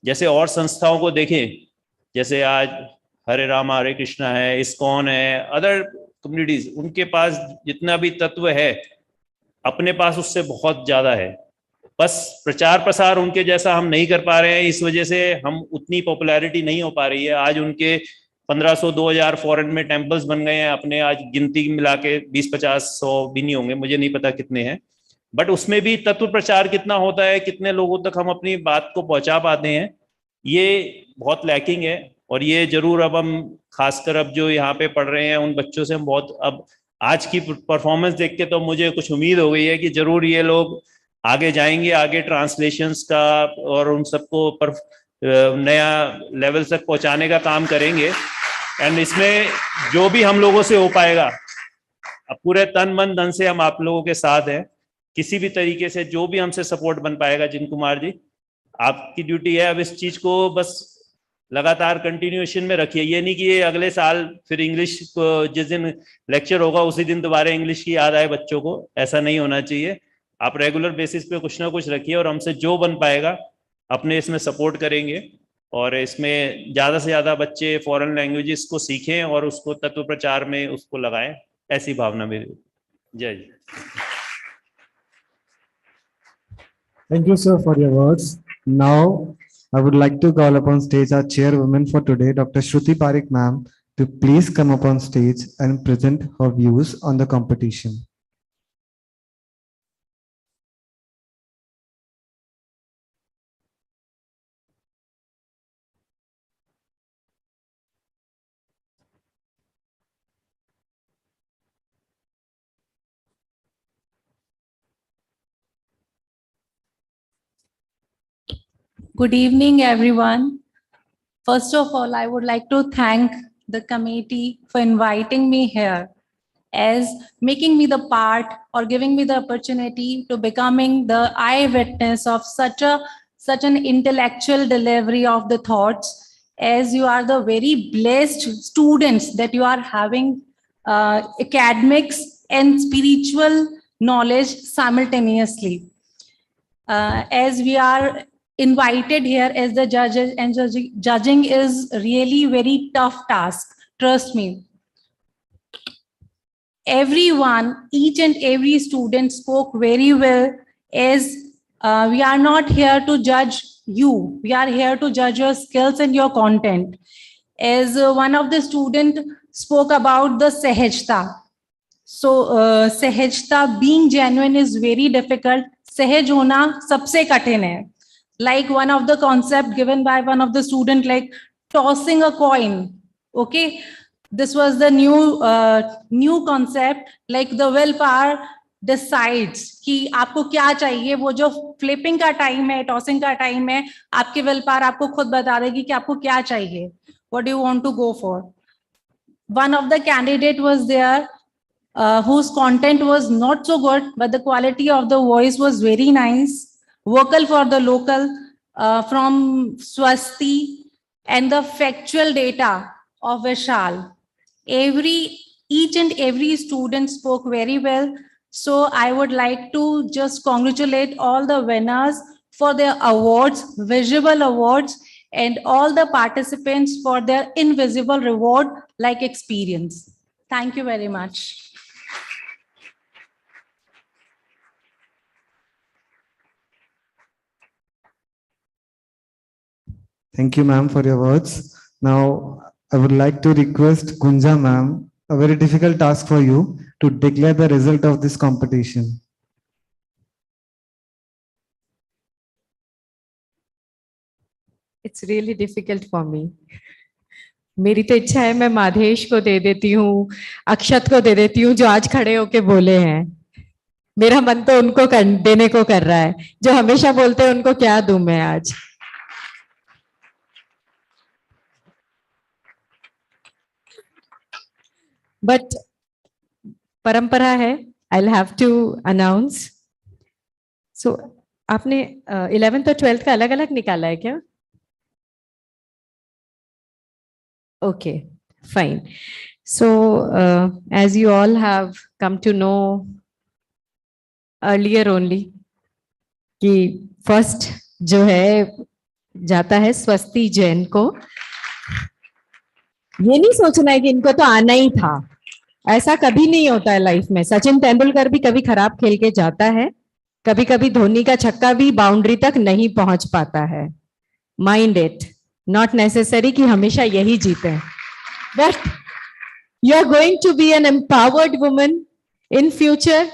जैसे और संस्थाओं को देखें, जैसे आज हरे राम हरे कृष्णा है, इस्कॉन है, अदर कम्युनिटीज, उनके पास जितना भी तत्व है अपने पास उससे बहुत ज्यादा है, बस प्रचार प्रसार उनके जैसा हम नहीं कर पा रहे हैं, इस वजह से हम उतनी पॉपुलैरिटी नहीं हो पा रही है। आज उनके 1500-2000 फॉरेन में टेम्पल्स बन गए हैं अपने, आज गिनती मिला के 20-50-100 भी नहीं होंगे, मुझे नहीं पता कितने हैं। बट उसमें भी तत्व प्रचार कितना होता है, कितने लोगों तक हम अपनी बात को पहुंचा पाते हैं, ये बहुत लैकिंग है। और ये जरूर अब हम खासकर अब जो यहाँ पे पढ़ रहे हैं उन बच्चों से हम बहुत, अब आज की परफॉर्मेंस देख के तो मुझे कुछ उम्मीद हो गई है कि जरूर ये लोग आगे जाएंगे, आगे ट्रांसलेशंस का और उन सबको पर नया लेवल तक पहुंचाने का काम करेंगे। एंड इसमें जो भी हम लोगों से हो पाएगा, अब पूरे तन मन धन से हम आप लोगों के साथ हैं। किसी भी तरीके से जो भी हमसे सपोर्ट बन पाएगा, जिन कुमार जी आपकी ड्यूटी है अब इस चीज को बस लगातार कंटिन्यूएशन में रखिए। ये नहीं कि ये अगले साल फिर इंग्लिश को जिस दिन लेक्चर होगा उसी दिन दोबारा इंग्लिश की याद आए बच्चों को, ऐसा नहीं होना चाहिए। आप रेगुलर बेसिस पे कुछ ना कुछ रखिए और हमसे जो बन पाएगा अपने इसमें सपोर्ट करेंगे। और इसमें ज़्यादा से ज़्यादा बच्चे फॉरेन लैंग्वेजेस को सीखें और उसको तत्व प्रचार में उसको लगाएं, ऐसी भावना मेरी। जय जी। Thank you, sir, for your words. Now, I would like to call upon stage our chairwoman for today, Dr. Shruti Parekh ma'am, to please come up on stage and present her views on the competition. Good evening, everyone. First of all, I would like to thank the committee for inviting me here, as making me the part or giving me the opportunity to becoming the eyewitness of such an intellectual delivery of the thoughts, as you are the very blessed students that you are having academics and spiritual knowledge simultaneously. As we are invited here as the judges, and judging is really very tough task, trust me. Everyone, each and every student spoke very well, as we are not here to judge you, we are here to judge your skills and your content. As one of the student spoke about the sahajta. So sahajta, being genuine is very difficult. Sahaj hona sabse kathin hai. Like one of the concept given by one of the student, like tossing a coin. Okay, this was the new concept. Like the willpower decides कि आपको क्या चाहिए. वो जो flipping का time है, tossing का time है, आपके willpower आपको खुद बता देगी कि आपको क्या चाहिए. What do you want to go for? One of the candidate was there whose content was not so good, but the quality of the voice was very nice. Vocal for the local from Swasti, and the factual data of Vishal. Each and every student spoke very well. So I would like to just congratulate all the winners for their awards, visible awards, and all the participants for their invisible reward like experience. Thank you very much. Thank you, ma'am, for your words. Now, I would like to request Gunja ma'am, a very difficult task for you, to declare the result of this competition. It's really difficult for me. मेरी तो इच्छा है मैं माधेश को दे देती हूँ, अक्षत को दे देती हूँ, जो आज खड़े होके बोले हैं. मेरा मन तो उनको देने को कर रहा है, जो हमेशा बोलते हैं उनको क्या दूं मैं आज. But परंपरा है, I'll have to announce. So आपने 11th और 12th का अलग अलग निकाला है क्या? Okay, fine. So as you all have come to know earlier only, कि first जो है जाता है स्वस्ति जैन को. ये नहीं सोचना है कि इनको तो आना ही था, ऐसा कभी नहीं होता है लाइफ में. सचिन तेंदुलकर भी कभी खराब खेल के जाता है, कभी कभी धोनी का छक्का भी बाउंड्री तक नहीं पहुंच पाता है. माइंड इट, नॉट नेसेसरी कि हमेशा यही जीते. But you are going to be an empowered woman in future,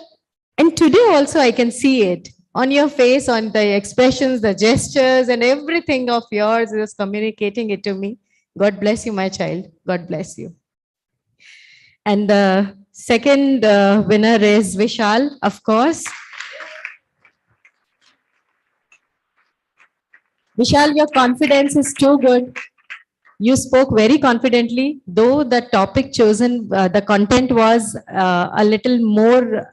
and today also I can see it. On your face, on the expressions, the gestures, and everything of yours is communicating it to me. God bless you, my child. God bless you. And the second winner is Vishal, of course. Vishal, your confidence is too good. You spoke very confidently, though the topic chosen, the content was a little more,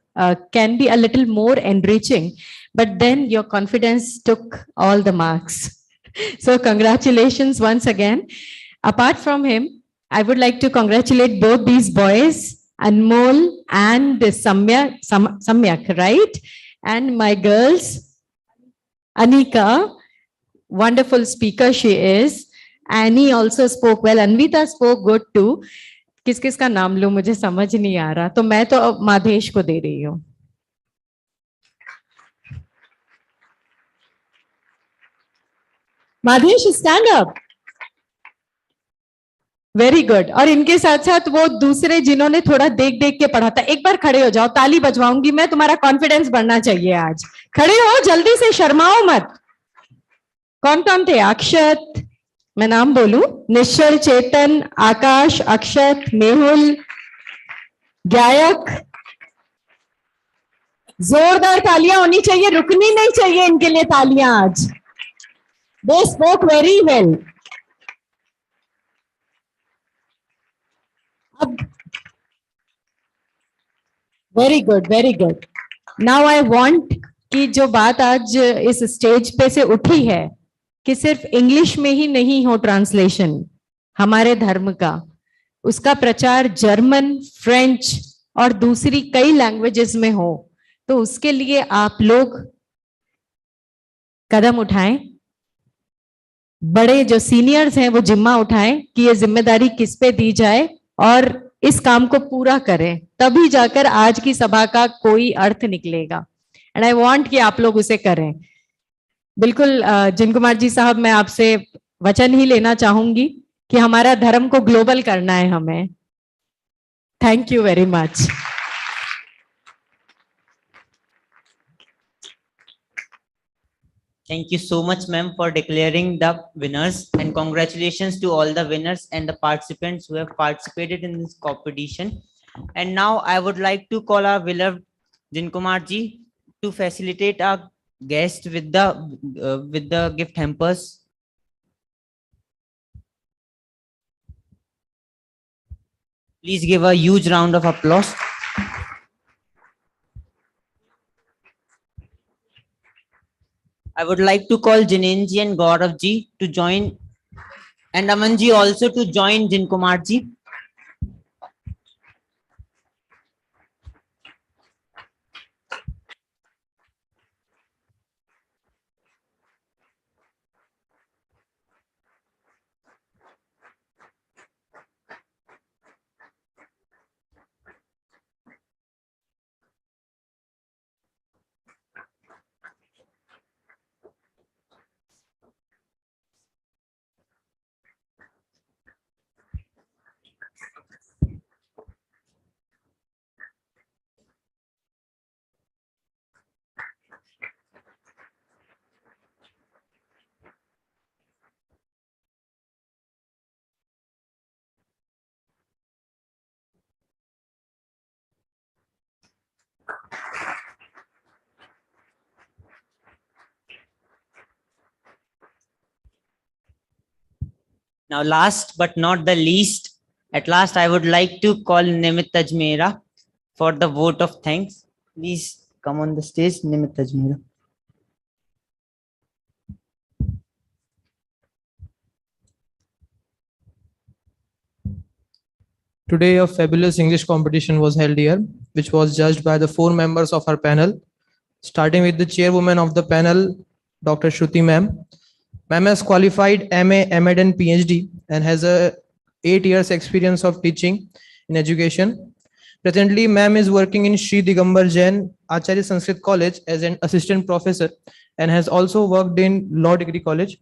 can be a little more enriching, but then your confidence took all the marks. So congratulations once again. Apart from him, I would like to congratulate both these boys, Anmol and Samyak, right? And my girls, Anika, wonderful speaker she is. Annie also spoke well. Anvita spoke good too. किस किस का नाम लूं मुझे समझ नहीं आ रहा, तो मैं तो माधेश को दे रही हूँ. Madhesh, stand up. Very good. और इनके साथ साथ वो दूसरे जिन्होंने थोड़ा देख देख के पढ़ा था, एक बार खड़े हो जाओ, ताली बजवाऊंगी मैं, तुम्हारा कॉन्फिडेंस बढ़ना चाहिए आज. खड़े हो जल्दी से, शर्माओ मत. कौन कौन थे? अक्षत, मैं नाम बोलूं, निश्चल, चेतन, आकाश, अक्षत, मेहुल, गायक. जोरदार तालियां होनी चाहिए, रुकनी नहीं चाहिए इनके लिए तालियां आज. They spoke very well. Very good, very good. Now I want कि जो बात आज इस स्टेज पे से उठी है कि सिर्फ इंग्लिश में ही नहीं हो ट्रांसलेशन हमारे धर्म का, उसका प्रचार जर्मन, फ्रेंच और दूसरी कई लैंग्वेजेस में हो, तो उसके लिए आप लोग कदम उठाएं. बड़े जो सीनियर्स हैं वो जिम्मा उठाएं कि ये जिम्मेदारी किस पे दी जाए और इस काम को पूरा करें, तभी जाकर आज की सभा का कोई अर्थ निकलेगा. एंड आई वांट कि आप लोग उसे करें. बिल्कुल जिन कुमार जी साहब, मैं आपसे वचन ही लेना चाहूंगी कि हमारा धर्म को ग्लोबल करना है हमें. Thank you very much. Thank you so much, ma'am, for declaring the winners, and congratulations to all the winners and the participants who have participated in this competition. And now I would like to call our beloved Jin Kumar ji to facilitate our guest with the gift hampers. Please give a huge round of applause. I would like to call Jinenji and Gaurav ji to join, and Aman ji also to join Jin Kumar ji. Now, last but not the least, at last, I would like to call Nimit Ajmera for the vote of thanks. Please come on the stage, Nimit Ajmera. Today, a fabulous English competition was held here, which was judged by the 4 members of our panel, starting with the chairwoman of the panel, Dr. Shruti ma'am. Ma'am has qualified MA, MEd and PhD and has a 8 years experience of teaching in education. Presently, ma'am is working in Sri Digambar Jain Acharya Sanskrit College as an assistant professor and has also worked in Law Degree College.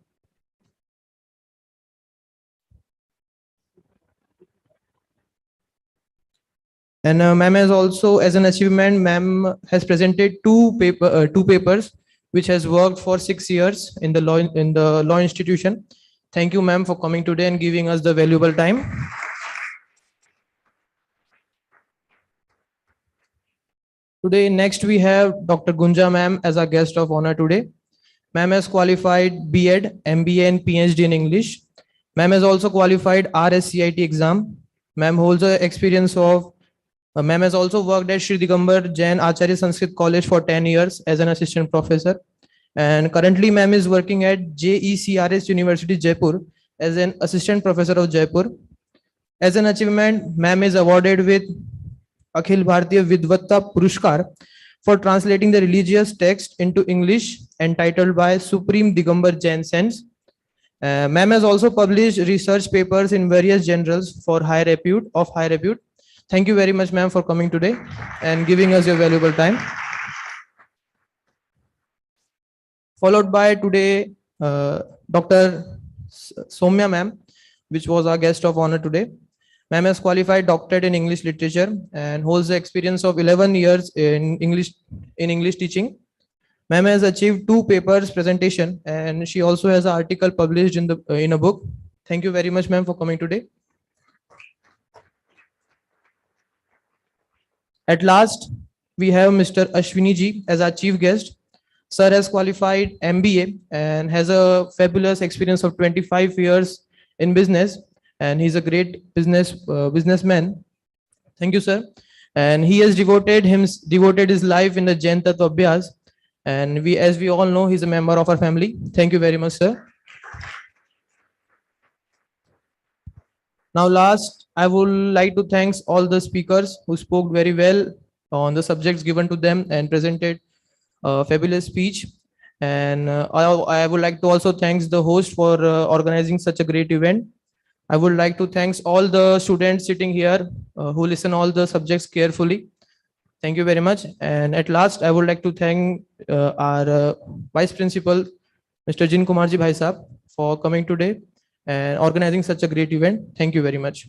And ma'am has also, as an achievement, ma'am has presented two papers which has worked for 6 years in the law institution. Thank you, ma'am, for coming today and giving us the valuable time. Today, next we have Dr. Gunja ma'am as our guest of honor today. Ma'am has qualified B.Ed, MBA and PhD in English. Ma'am has also qualified RSCIT exam. Ma'am holds a experience of Ma'am has also worked at Shri Digambar Jain Acharya Sanskrit College for 10 years as an assistant professor. And currently, ma'am is working at JECRS University, Jaipur as an assistant professor of Jaipur. As an achievement, ma'am is awarded with Akhil Bharatiya Vidvatta Purushkar for translating the religious text into English, entitled by Supreme Digambar Jain Sense. Ma'am has also published research papers in various journals for high repute. Thank you very much, ma'am, for coming today and giving us your valuable time. Followed by today, Dr. Soumya ma'am, which was our guest of honor today. Ma'am has qualified doctorate in English literature and holds the experience of 11 years in English teaching. Ma'am has achieved 2 papers presentation, and she also has an article published in a book. Thank you very much, ma'am, for coming today. At last, we have Mr. Ashwini ji as our chief guest. Sir has qualified MBA and has a fabulous experience of 25 years in business, and he's a great businessman. Thank you, sir. And he has devoted his life in the Jain Tattva Abhyas, and as we all know, he's a member of our family. Thank you very much, sir. Now, last, I would like to thank all the speakers who spoke very well on the subjects given to them and presented a fabulous speech. And I would like to also thank the host for organizing such a great event. I would like to thank all the students sitting here who listen all the subjects carefully. Thank you very much. And at last, I would like to thank our Vice Principal, Mr. Jin Kumarji Bhai Sahab, for coming today and organizing such a great event. Thank you very much.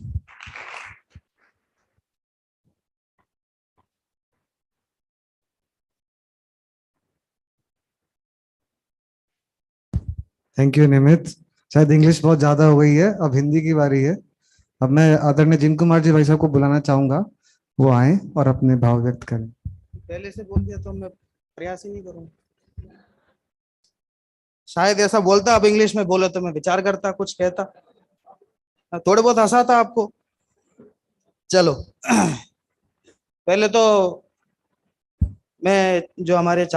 Thank you Nimit. शायद English बहुत ज्यादा हो गई है, अब हिंदी की बारी है। अब मैं आदरणीय जिन कुमार जी भाई साहब को बुलाना चाहूंगा, वो आए और अपने भाव व्यक्त करें। पहले से बोल दिया तो मैं प्रयास ही नहीं करूंगा। शायद ऐसा बोलता, अब इंग्लिश में बोले तो मैं विचार करता, कुछ कहता, थोड़े बहुत हंसाता आपको। चलो पहले तो मैं जो हमारे